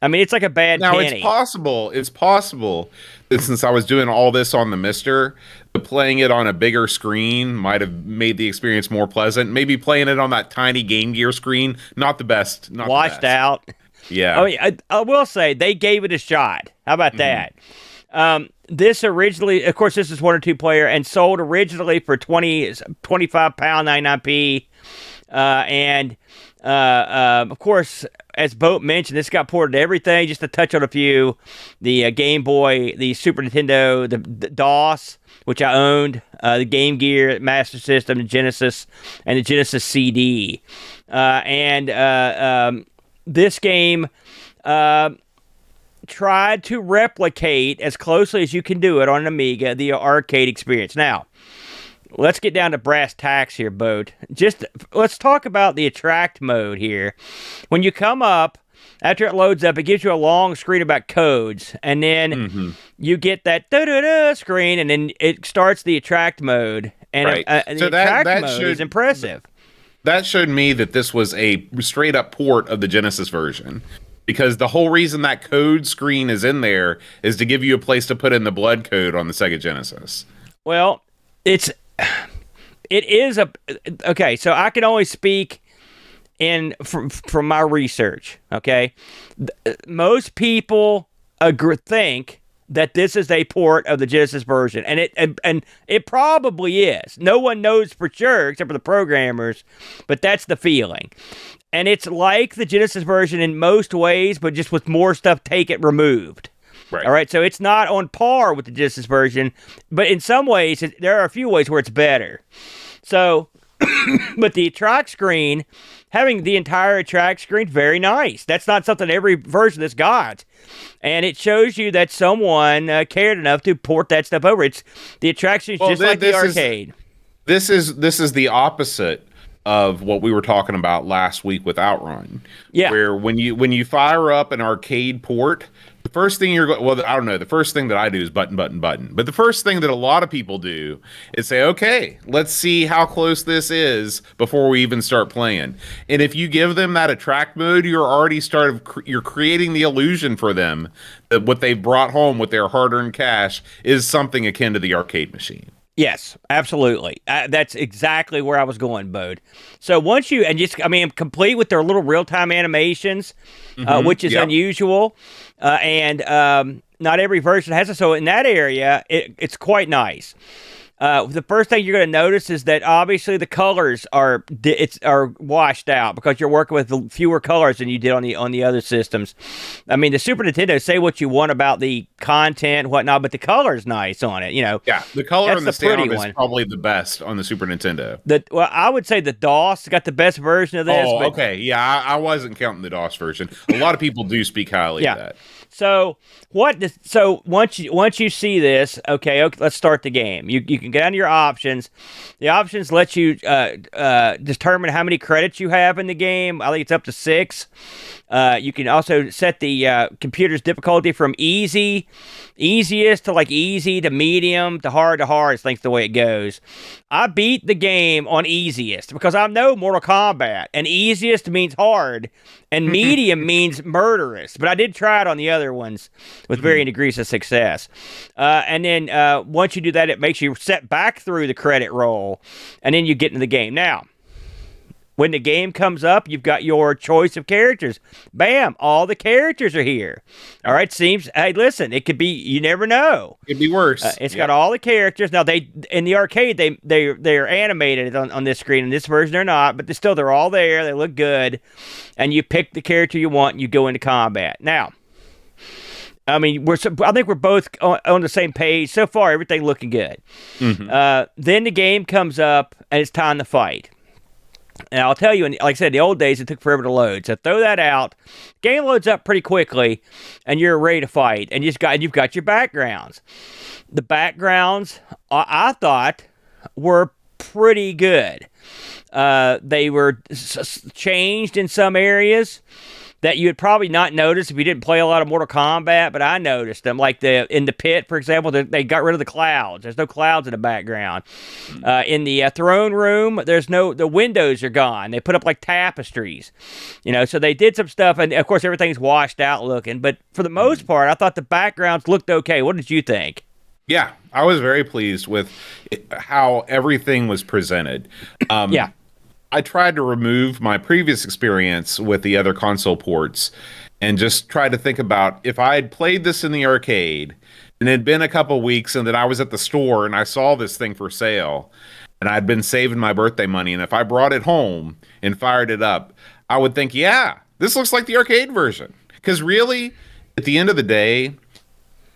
I mean, it's like a bad penny. It's possible that since I was doing all this on the Mister, playing it on a bigger screen might have made the experience more pleasant. Maybe playing it on that tiny Game Gear screen, not the best. Not washed out. Yeah. Oh, yeah. I will say they gave it a shot. How about that? This originally, of course, this is 1 or 2 player and sold originally for £25, 99p. And Of course, as Boat mentioned, this got ported to everything. Just to touch on a few, the Game Boy, the Super Nintendo, the DOS, which I owned, the Game Gear, Master System, the Genesis, and the Genesis CD. This game tried to replicate as closely as you can do it on an Amiga, the arcade experience. Now, let's get down to brass tacks here, Boat. Let's talk about the attract mode here. When you come up, after it loads up, it gives you a long screen about codes, and then you get that da-da-da screen, and then it starts the attract mode. And right. The attract mode is impressive. That showed me that this was a straight-up port of the Genesis version. Because the whole reason that code screen is in there is to give you a place to put in the blood code on the Sega Genesis. Well, it is okay. So I can only speak from my research. Okay, most people think that this is a port of the Genesis version, and it probably is. No one knows for sure except for the programmers, but that's the feeling. And it's like the Genesis version in most ways, but just with more stuff removed. Right. All right, so it's not on par with the Genesis version, but in some ways, there are a few ways where it's better. So, but the attract screen, having the entire attract screen, very nice. That's not something every version has got. And it shows you that someone cared enough to port that stuff over. The attraction is just like the arcade. This is the opposite of what we were talking about last week with Outrun. Yeah. Where when you fire up an arcade port, the first thing the first thing that I do is button. But the first thing that a lot of people do is say, okay, let's see how close this is before we even start playing. And if you give them that attract mode, you're creating the illusion for them that what they've brought home with their hard-earned cash is something akin to the arcade machine. Yes, absolutely. That's exactly where I was going, Bode. So once complete with their little real-time animations, which is unusual, and not every version has it. So in that area, it's quite nice. The first thing you're going to notice is that obviously the colors are washed out because you're working with fewer colors than you did on the other systems. I mean, the Super Nintendo, say what you want about the content and whatnot, but the color's nice on it. Yeah, the color on the stamp is probably the best on the Super Nintendo. I would say the DOS got the best version of this. Oh, okay. Yeah, I wasn't counting the DOS version. A lot of people do speak highly of that. So once you see this, okay, let's start the game. You can get on your options. The options let you determine how many credits you have in the game. I think it's up to 6. You can also set the computer's difficulty from easiest to like easy to medium to hard I think the way it goes. I beat the game on easiest because I know Mortal Kombat, and easiest means hard, and medium means murderous. But I did try it on the other ones with varying degrees of success. And then once you do that, it makes you set back through the credit roll, and then you get into the game. Now, when the game comes up, you've got your choice of characters. Bam! All the characters are here. All right, hey, listen, it could be, you never know. It'd be worse. It's got all the characters. Now, in the arcade, they're animated on this screen. In this version, they're not, but they're all there. They look good. And you pick the character you want, and you go into combat. Now, I mean, I think we're both on the same page. So far, everything looking good. Then the game comes up, and it's time to fight. And I'll tell you, like I said, the old days, it took forever to load. So throw that out. Game loads up pretty quickly, and you're ready to fight. And you've got your backgrounds. The backgrounds, I thought, were pretty good. They were changed in some areas that you would probably not notice if you didn't play a lot of Mortal Kombat, but I noticed them. Like in the pit, for example, they got rid of the clouds. There's no clouds in the background. In the throne room, the windows are gone. They put up like tapestries, so they did some stuff, and of course everything's washed out looking. But for the most part, I thought the backgrounds looked okay. What did you think? Yeah, I was very pleased with how everything was presented. Yeah. I tried to remove my previous experience with the other console ports and just tried to think about if I had played this in the arcade and it had been a couple weeks and then I was at the store and I saw this thing for sale and I'd been saving my birthday money, and if I brought it home and fired it up, I would think, yeah, this looks like the arcade version. Because really, at the end of the day,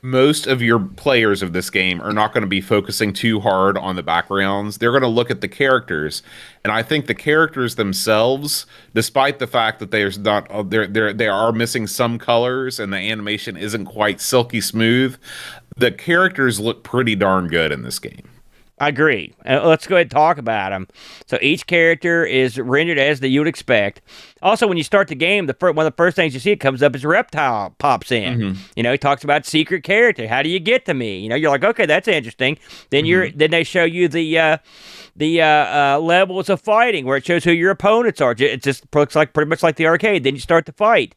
most of your players of this game are not going to be focusing too hard on the backgrounds. They're going to look at the characters, and I think the characters themselves, despite the fact that there's not they are missing some colors and the animation isn't quite silky smooth, the characters look pretty darn good in this game. I agree. Let's go ahead and talk about them. So each character is rendered as you would expect. Also, when you start the game, one of the first things you see it comes up is Reptile pops in. Mm-hmm. You know, he talks about secret character. How do you get to me? You know, you're like, okay, that's interesting. Then then they show you the levels of fighting where it shows who your opponents are. It just looks like pretty much like the arcade. Then you start to fight.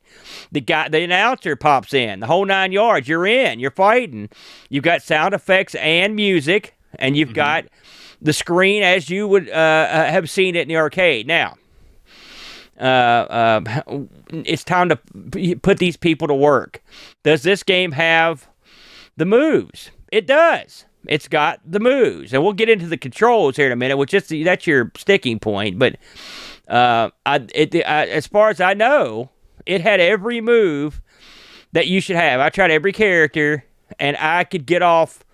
The announcer pops in. The whole 9 yards. You're in. You're fighting. You've got sound effects and music. And you've got the screen as you would have seen it in the arcade. Now, it's time to put these people to work. Does this game have the moves? It does. It's got the moves. And we'll get into the controls here in a minute, which is that's your sticking point. But as far as I know, it had every move that you should have. I tried every character, and I could get off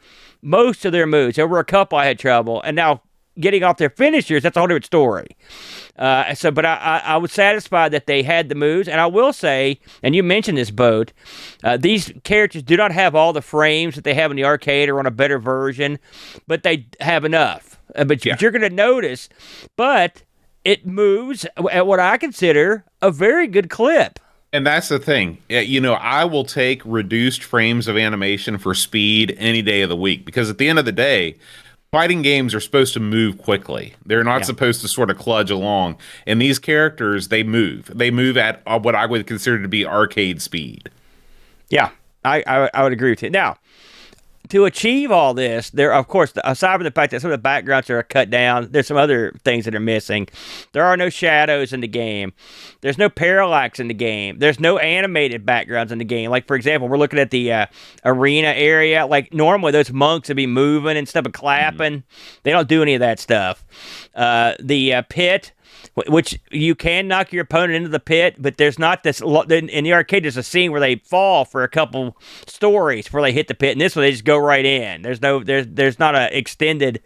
most of their moves. There were a couple I had trouble, and now getting off their finishers, that's a whole different story. But I was satisfied that they had the moves, and I will say, and you mentioned this, Boat, these characters do not have all the frames that they have in the arcade or on a better version, but they have enough. But you're going to notice, but it moves at what I consider a very good clip. And that's the thing. You know, I will take reduced frames of animation for speed any day of the week, because at the end of the day, fighting games are supposed to move quickly. They're not supposed to sort of kludge along. And these characters, they move. They move at what I would consider to be arcade speed. Yeah, I would agree with you. Now, to achieve all this, there, of course, aside from the fact that some of the backgrounds are cut down, there's some other things that are missing. There are no shadows in the game. There's no parallax in the game. There's no animated backgrounds in the game. Like, for example, we're looking at the arena area. Like, normally those monks would be moving and stuff and clapping. They don't do any of that stuff. The pit, which you can knock your opponent into the pit, but there's not this. In the arcade, there's a scene where they fall for a couple stories before they hit the pit, and this one they just go right in. There's not an extended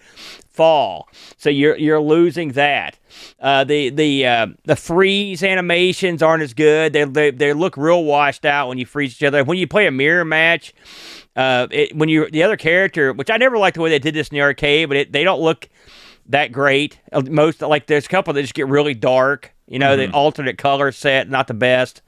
fall, so you're losing that. The freeze animations aren't as good. They look real washed out when you freeze each other. When you play a mirror match, the other character, which I never liked the way they did this in the arcade, but they don't look that great. There's a couple that just get really dark. You know, the alternate color set, not the best.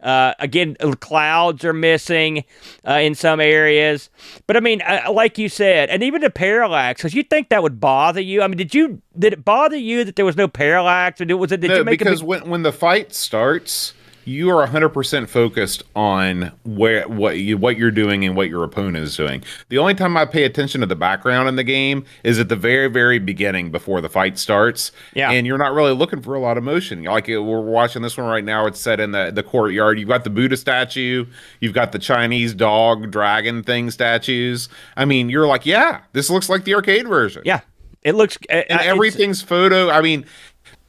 Again, clouds are missing in some areas. But I mean, like you said, and even the parallax, because you'd think that would bother you. I mean, did it bother you that there was no parallax? Or because when the fight starts, you are 100% focused on what you're doing and what your opponent is doing. The only time I pay attention to the background in the game is at the very, very beginning before the fight starts. Yeah. And you're not really looking for a lot of motion. Like we're watching this one right now. It's set in the courtyard. You've got the Buddha statue. You've got the Chinese dog dragon thing statues. I mean, you're like, yeah, this looks like the arcade version. Yeah. It looks... and everything's photo. I mean...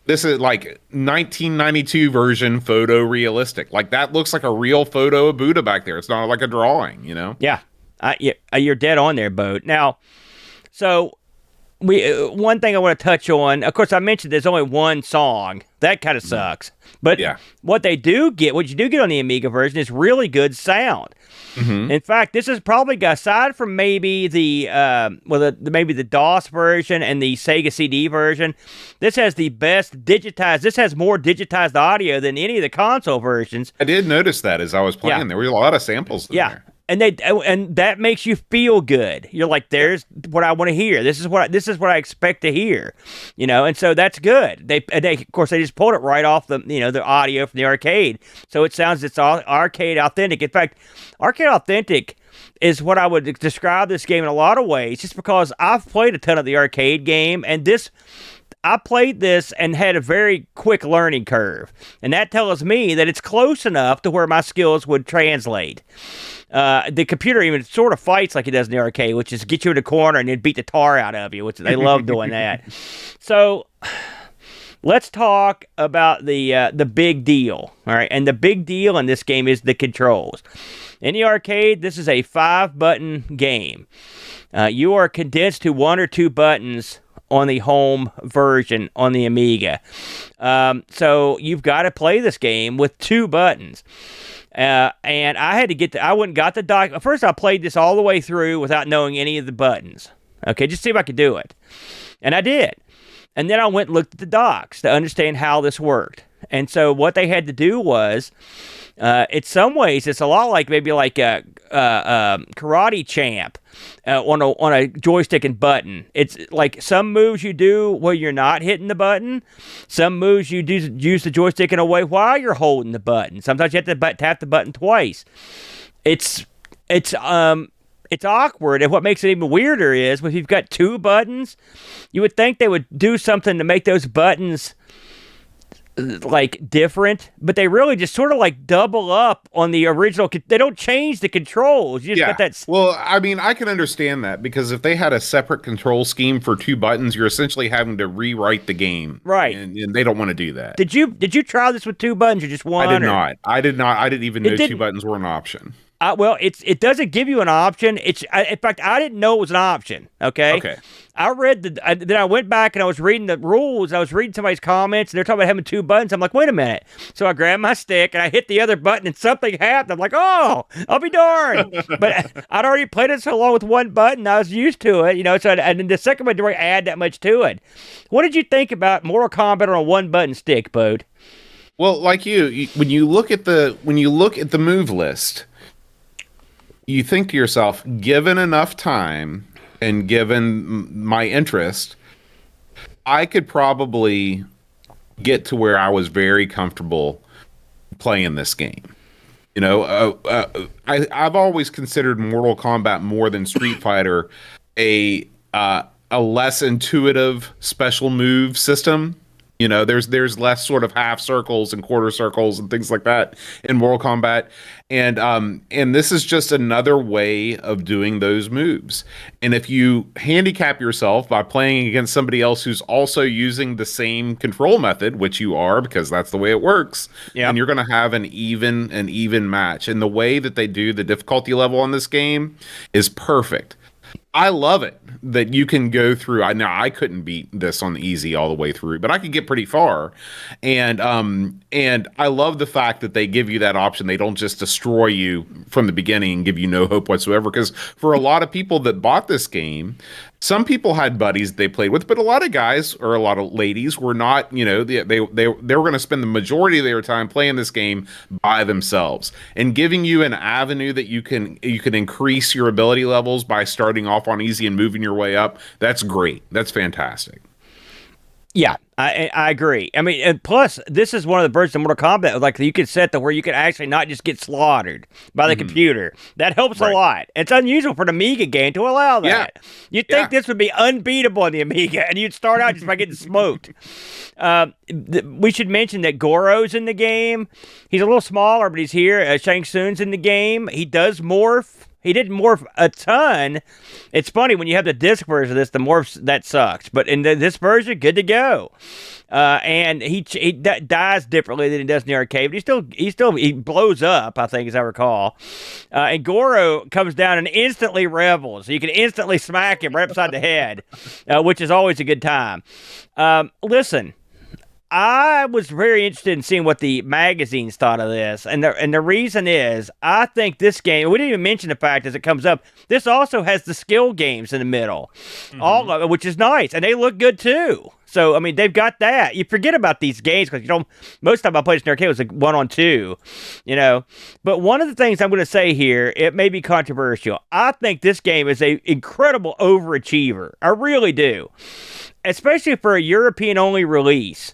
This is like 1992 version photorealistic. Like that looks like a real photo of Buddha back there. It's not like a drawing, you know? Yeah. You're dead on there, Boat. Now, so one thing I want to touch on, of course, I mentioned there's only one song. That kind of sucks. But what you do get on the Amiga version is really good sound. Mm-hmm. In fact, this is probably, aside from maybe the DOS version and the Sega CD version, this has the best digitized. This has more digitized audio than any of the console versions. I did notice that as I was playing. Yeah. There were a lot of samples in there. And that makes you feel good. You're like, there's what I want to hear. This is what I expect to hear, you know. And so that's good. They of course they just pulled it right off the audio from the arcade, so it sounds it's all arcade authentic. In fact, arcade authentic is what I would describe this game in a lot of ways, just because I've played a ton of the arcade game, and I played this and had a very quick learning curve, and that tells me that it's close enough to where my skills would translate. The computer even sort of fights like it does in the arcade, which is get you in a corner and then beat the tar out of you, which they love doing that. So let's talk about the big deal. All right, and the big deal in this game is the controls. In the arcade, this is a 5-button game. You are condensed to 1 or 2 buttons on the home version on the Amiga. So you've got to play this game with 2 buttons. And I had to I went and got the dock. First, I played this all the way through without knowing any of the buttons. Okay, just see if I could do it. And I did. And then I went and looked at the docs to understand how this worked. And so what they had to do was, in some ways, it's a lot like maybe like a Karate Champ on a joystick and button. It's like some moves you do where you're not hitting the button. Some moves you do use the joystick in a way while you're holding the button. Sometimes you have to tap the button twice. It's awkward, and what makes it even weirder is if you've got 2 buttons, you would think they would do something to make those buttons like different, but they really just sort of like double up on the original. They don't change the controls. You just got that. Well, I mean, I can understand that because if they had a separate control scheme for 2 buttons, you're essentially having to rewrite the game, right? And they don't want to do that. Did you try this with 2 buttons or just one? I did not. I didn't even know 2 buttons were an option. Well, it doesn't give you an option. In fact, I didn't know it was an option. Okay. Okay. I read then I went back and I was reading the rules. I was reading somebody's comments and they're talking about having 2 buttons. I'm like, wait a minute. So I grabbed my stick and I hit the other button and something happened. I'm like, oh, I'll be darned. But I'd already played it so long with 1 button. I was used to it, So and then the second one didn't add that much to it. What did you think about Mortal Kombat on a 1-button stick, Bode? Well, like when you look at the move list, you think to yourself, given enough time and given my interest, I could probably get to where I was very comfortable playing this game. I've always considered Mortal Kombat more than Street Fighter a less intuitive special move system. There's less sort of half circles and quarter circles and things like that in Mortal Kombat. And this is just another way of doing those moves. And if you handicap yourself by playing against somebody else who's also using the same control method, which you are because that's the way it works, and you're going to have an even match. And the way that they do the difficulty level on this game is perfect. I love it that you can go through. I couldn't beat this on easy all the way through, but I could get pretty far. And I love the fact that they give you that option. They don't just destroy you from the beginning and give you no hope whatsoever. Because for a lot of people that bought this game, some people had buddies they played with, but a lot of guys or a lot of ladies were not, they were going to spend the majority of their time playing this game by themselves, and giving you an avenue that you can increase your ability levels by starting off on easy and moving your way up. That's great. That's fantastic. Yeah, I agree. I mean, and plus, this is one of the versions of Mortal Kombat, like you could set to where you could actually not just get slaughtered by the computer. That helps a lot. It's unusual for an Amiga game to allow that. You'd think this would be unbeatable on the Amiga, and you'd start out just by getting smoked. We should mention that Goro's in the game. He's a little smaller, but he's here. Shang Tsung's in the game. He does morph. He didn't morph a ton. It's funny, when you have the disc version of this, the morphs, that sucks. But in this version, good to go. And he dies differently than he does in the arcade. But he blows up, I think, as I recall. And Goro comes down and instantly revels. So you can instantly smack him right upside the head, which is always a good time. Listen. I was very interested in seeing what the magazines thought of this, and the reason is, I think this game, we didn't even mention the fact as it comes up, this also has the skill games in the middle, all of it, which is nice, and they look good too. So, I mean, they've got that. You forget about these games because most of the time I played in the arcade was like 1-on-2, But one of the things I'm going to say here, it may be controversial. I think this game is an incredible overachiever. I really do. Especially for a European-only release.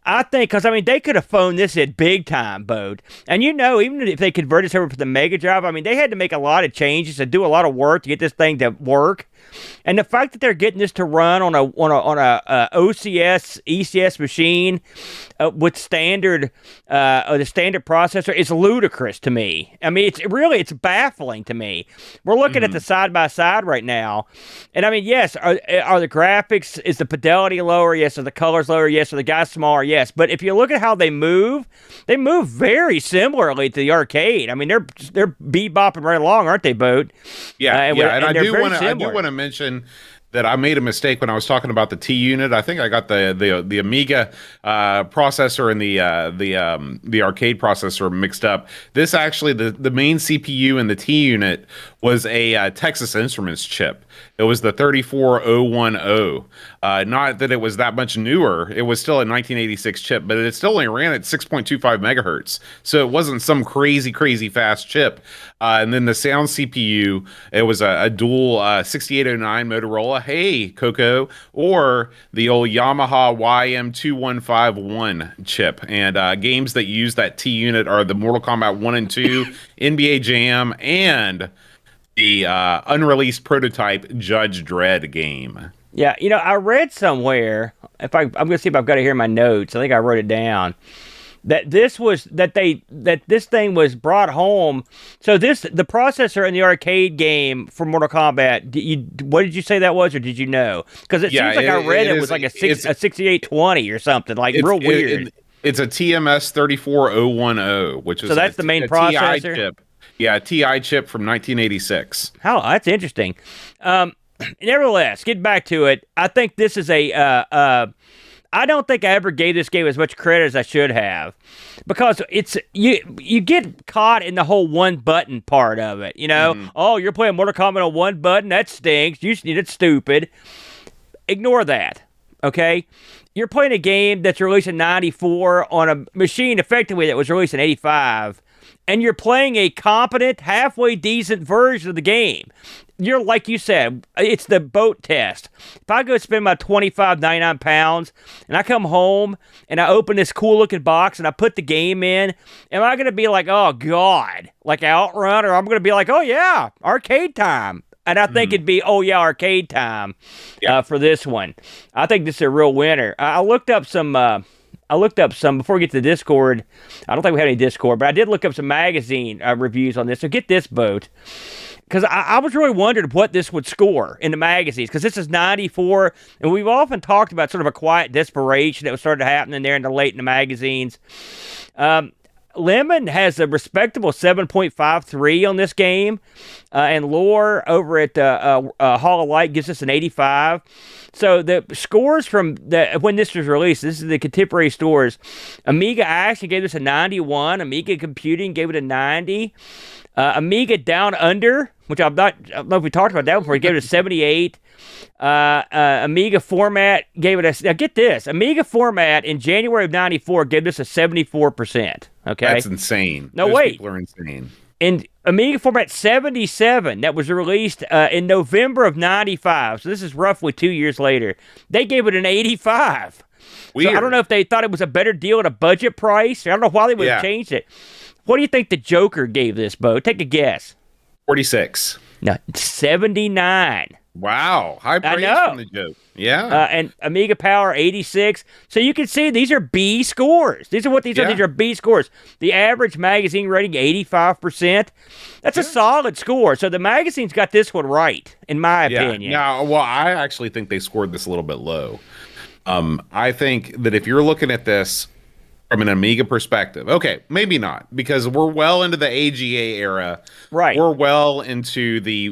I think, because, they could have phoned this in big time, Bode. And even if they converted this over for the Mega Drive, they had to make a lot of changes and do a lot of work to get this thing to work. And the fact that they're getting this to run on a OCS ECS machine with standard the standard processor is ludicrous to me. I mean, it's baffling to me. We're looking at the side by side right now, and I mean, yes, are the graphics, is the fidelity lower? Yes. Are the colors lower? Yes. Are the guys smaller? Yes. But if you look at how they move very similarly to the arcade. I mean, they're bebopping right along, aren't they, Boat? Yeah, and I do want to mention that I made a mistake when I was talking about the T unit. I think I got the Amiga processor and the arcade processor mixed up. This actually, the main CPU in the T unit was a Texas Instruments chip. It was the 34010. Not that it was that much newer. It was still a 1986 chip, but it still only ran at 6.25 megahertz. So it wasn't some crazy fast chip. And then the sound CPU, it was a dual 6809 Motorola. Hey, Coco, or the old Yamaha YM2151 chip. And games that use that T unit are the Mortal Kombat 1 and 2, NBA Jam, and the unreleased prototype Judge Dredd game. Yeah, I read somewhere, I'm going to see if I've got it here in my notes. I think I wrote it down. That this thing was brought home. So the processor in the arcade game for Mortal Kombat, what did you say that was, or did you know? Because it seems like I read it was like a 6820 or something, like real weird. It's a TMS 34010, which is so that's the main processor. TI chip. Yeah, a TI chip from 1986. Oh, that's interesting. Nevertheless, get back to it. I think this is I don't think I ever gave this game as much credit as I should have, because it's you get caught in the whole one button part of it. Oh, you're playing Mortal Kombat on one button. That stinks. It's stupid. Ignore that. Okay, you're playing a game that's released in '94 on a machine effectively that was released in '85. And you're playing a competent, halfway decent version of the game. You're, like you said, it's the boat test. If I go spend my £25.99 and I come home and I open this cool-looking box and I put the game in, am I going to be like, oh, God, like Outrun? Or I'm going to be like, oh, yeah, arcade time. And I think it'd be, oh, yeah, arcade time for this one. I think this is a real winner. I looked up some, before we get to the Discord. I don't think we have any Discord, but I did look up some magazine reviews on this. So get this, Boat. Because I was really wondering what this would score in the magazines, because this is 94, and we've often talked about sort of a quiet desperation that was started happening there in the magazines. Lemon has a respectable 7.53 on this game, and Lore over at Hall of Light gives us an 85. So the scores from when this was released, this is the contemporary stores. Amiga Action gave this a 91. Amiga Computing gave it a 90. Amiga Down Under, which I don't know if we talked about that before, gave it a 78. Amiga Format gave it a... Now get this. Amiga Format in January of 94 gave this a 74%. Okay? That's insane. No, Those wait. People are insane. In Amiga Format 77, that was released in November of 95, so this is roughly 2 years later, they gave it an 85. Weird. So I don't know if they thought it was a better deal at a budget price. I don't know why they would have changed it. What do you think the Joker gave this, Bo? Take a guess. 46. No, 79. Wow. High praise from the Joker. Yeah. And Amiga Power 86. So you can see these are B scores. These are what these are. These are B scores. The average magazine rating 85%. That's a solid score. So the magazine's got this one right, in my opinion. Now, well, I actually think they scored this a little bit low. I think that if you're looking at this from an Amiga perspective, okay, maybe not, because we're well into the AGA era. Right. We're well into the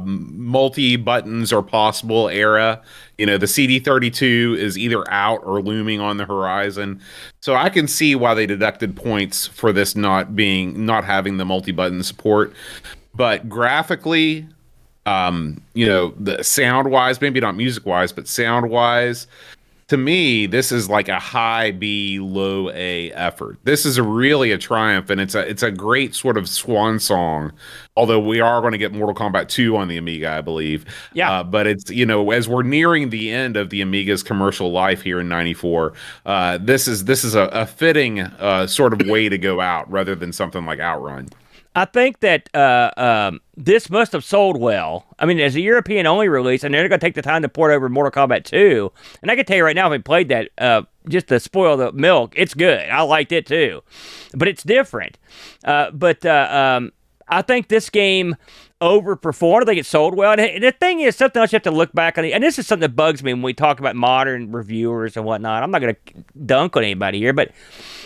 multi-buttons are possible era. The CD32 is either out or looming on the horizon. So I can see why they deducted points for this not having the multi-button support. But graphically, the sound-wise, maybe not music-wise, but sound-wise, to me, this is like a high B, low A effort. This is really a triumph, and it's a great sort of swan song. Although we are going to get Mortal Kombat 2 on the Amiga, I believe. Yeah. But it's, as we're nearing the end of the Amiga's commercial life here in '94, this is a fitting sort of way to go out rather than something like Outrun. I think that this must have sold well. I mean, as a European-only release, and they're going to take the time to port over Mortal Kombat 2. And I can tell you right now, if I played that, just to spoil the milk, it's good. I liked it too. But it's different. But I think this game overperformed. I think it sold well. And the thing is, something else you have to look back on. And this is something that bugs me when we talk about modern reviewers and whatnot. I'm not going to dunk on anybody here, but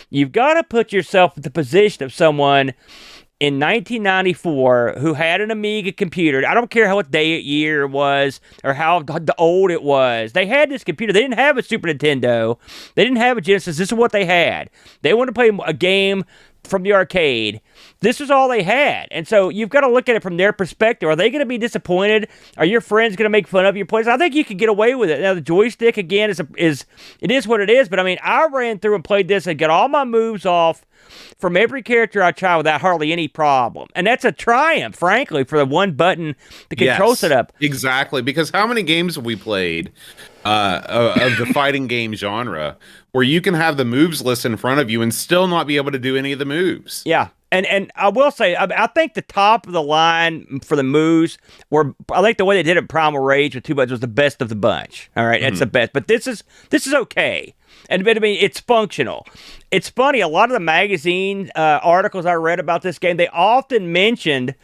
you've got to put yourself in the position of someone in 1994 who had an Amiga computer. I don't care what day of year it was or how old it was. They had this computer. They didn't have a Super Nintendo. They didn't have a Genesis. This is what they had. They wanted to play a game from the arcade. This was all they had. And so you've got to look at it from their perspective. Are they going to be disappointed? Are your friends going to make fun of your plays? I think you could get away with it. Now, the joystick, again, is what it is. But, I mean, I ran through and played this and got all my moves off from every character I tried without hardly any problem. And that's a triumph, frankly, for the one button, the control setup. Exactly, because how many games have we played of the fighting game genre where you can have the moves list in front of you and still not be able to do any of the moves? Yeah. And I will say, I think the top of the line for the moves were, I think the way they did it in Primal Rage with 2 buttons was the best of the bunch. All right, that's the best. But this is okay. And I mean, it's functional. It's funny, a lot of the magazine articles I read about this game, they often mentioned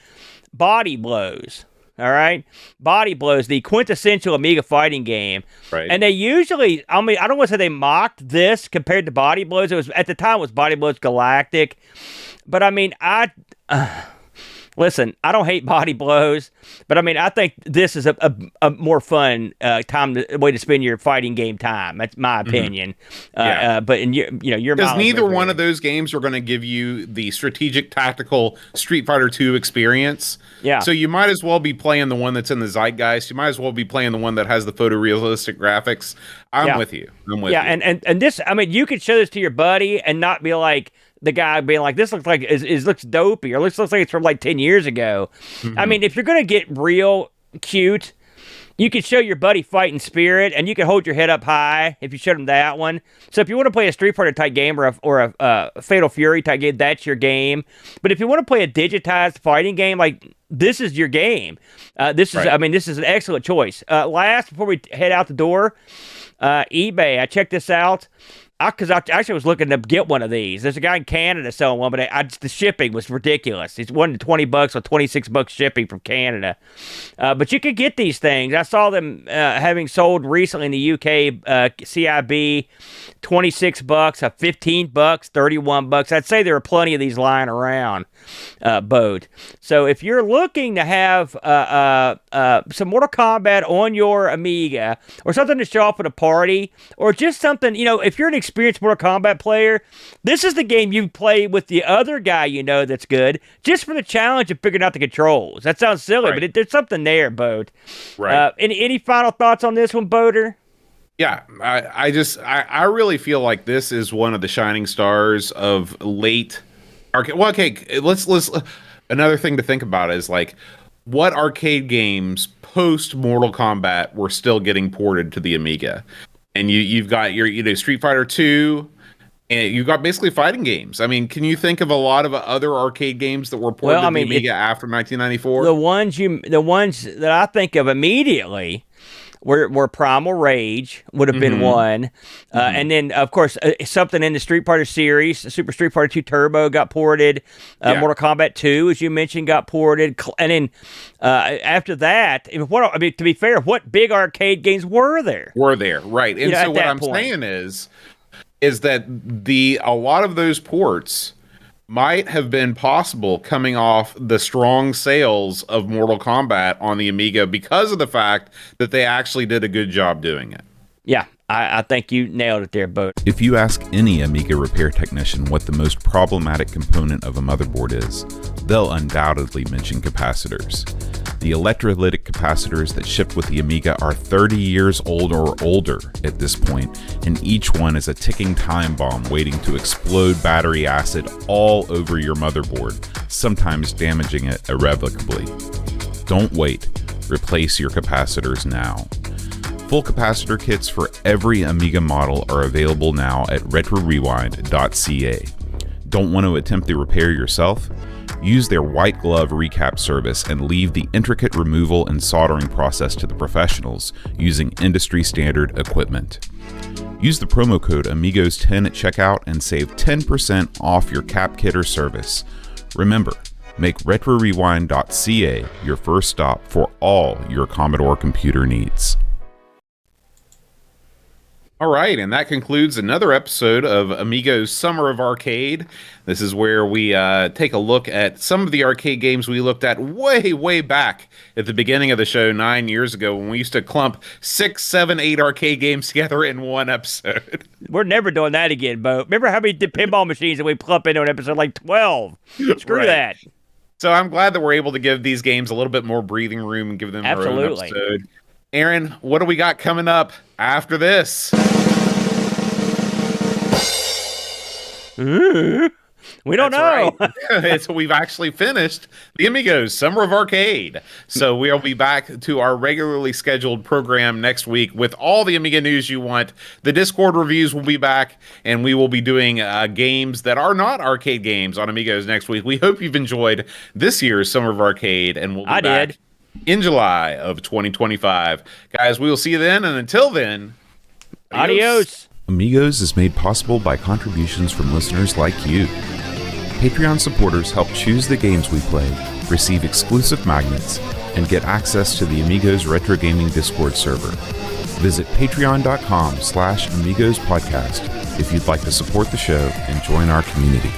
Body Blows. All right? Body Blows, the quintessential Amiga fighting game. Right. And they usually, I mean, I don't want to say they mocked this compared to Body Blows. It was, at the time, it was Body Blows Galactic. But I mean, listen, I don't hate Body Blows, but I mean, I think this is a more fun way to spend your fighting game time. That's my opinion. Yeah. But in your because neither one of those games are going to give you the strategic, tactical Street Fighter II experience. Yeah. So you might as well be playing the one that's in the zeitgeist. You might as well be playing the one that has the photorealistic graphics. I'm with you. Yeah, and this, I mean, you could show this to your buddy and not be like, the guy being like, this looks like looks dopey, or looks like it's from like 10 years ago. I mean, if you're going to get real cute, you could show your buddy Fighting Spirit, and you can hold your head up high if you showed him that one. So if you want to play a Street Fighter type game or a Fatal Fury type game, that's your game. But if you want to play a digitized fighting game, like, this is your game. This is an excellent choice. Last, before we head out the door, eBay, I checked this out. Because I actually was looking to get one of these. There's a guy in Canada selling one, but the shipping was ridiculous. It's $20 or $26 shipping from Canada. But you could get these things. I saw them having sold recently in the UK, CIB, $26, $15, $31. I'd say there are plenty of these lying around, Bode. So if you're looking to have some Mortal Kombat on your Amiga, or something to show off at a party, or just something, if you're an experienced Mortal Kombat player, this is the game you play with the other guy that's good, just for the challenge of figuring out the controls. That sounds silly, but there's something there, Bode. Right. Any final thoughts on this one, Boder? Yeah, I really feel like this is one of the shining stars of late arcade. Well, okay, let's another thing to think about is like, what arcade games post Mortal Kombat were still getting ported to the Amiga? And you've got your Street Fighter 2, and you've got basically fighting games. I mean, can you think of a lot of other arcade games that were ported to the Amiga after 1994? The ones that I think of immediately were Primal Rage would have been one, and then of course something in the Street Fighter series, Super Street Fighter 2 Turbo got ported. Mortal Kombat 2, as you mentioned, got ported, and then after that, to be fair, what big arcade games were there? Right? And so what I'm saying is that a lot of those ports might have been possible coming off the strong sales of Mortal Kombat on the Amiga because of the fact that they actually did a good job doing it. Yeah, I think you nailed it there, Bo. If you ask any Amiga repair technician what the most problematic component of a motherboard is, they'll undoubtedly mention capacitors. The electrolytic capacitors that shipped with the Amiga are 30 years old or older at this point, and each one is a ticking time bomb waiting to explode battery acid all over your motherboard, sometimes damaging it irrevocably. Don't wait. Replace your capacitors now. Full capacitor kits for every Amiga model are available now at RetroRewind.ca. Don't want to attempt the repair yourself? Use their white glove recap service and leave the intricate removal and soldering process to the professionals using industry standard equipment. Use the promo code Amigos10 at checkout and save 10% off your cap kit or service. Remember, make RetroRewind.ca your first stop for all your Commodore computer needs. All right, and that concludes another episode of Amigos Summer of Arcade. This is where we take a look at some of the arcade games we looked at way back at the beginning of the show 9 years ago when we used to clump 6, 7, 8 arcade games together in one episode. We're never doing that again, Bo. Remember how many pinball machines that we clump into an episode like 12? Screw that. So I'm glad that we're able to give these games a little bit more breathing room and give them their own episode. Aaron, what do we got coming up after this? We don't know. Right. We've actually finished the Amigos Summer of Arcade. So we'll be back to our regularly scheduled program next week with all the Amiga news you want. The Discord reviews will be back, and we will be doing games that are not arcade games on Amigos next week. We hope you've enjoyed this year's Summer of Arcade, and we'll be back in July of 2025. Guys, we will see you then, and until then, adios. Amigos is made possible by contributions from listeners like you. Patreon supporters help choose the games we play, receive exclusive magnets, and get access to the Amigos Retro Gaming Discord server. Visit patreon.com/AmigosPodcast if you'd like to support the show and join our community.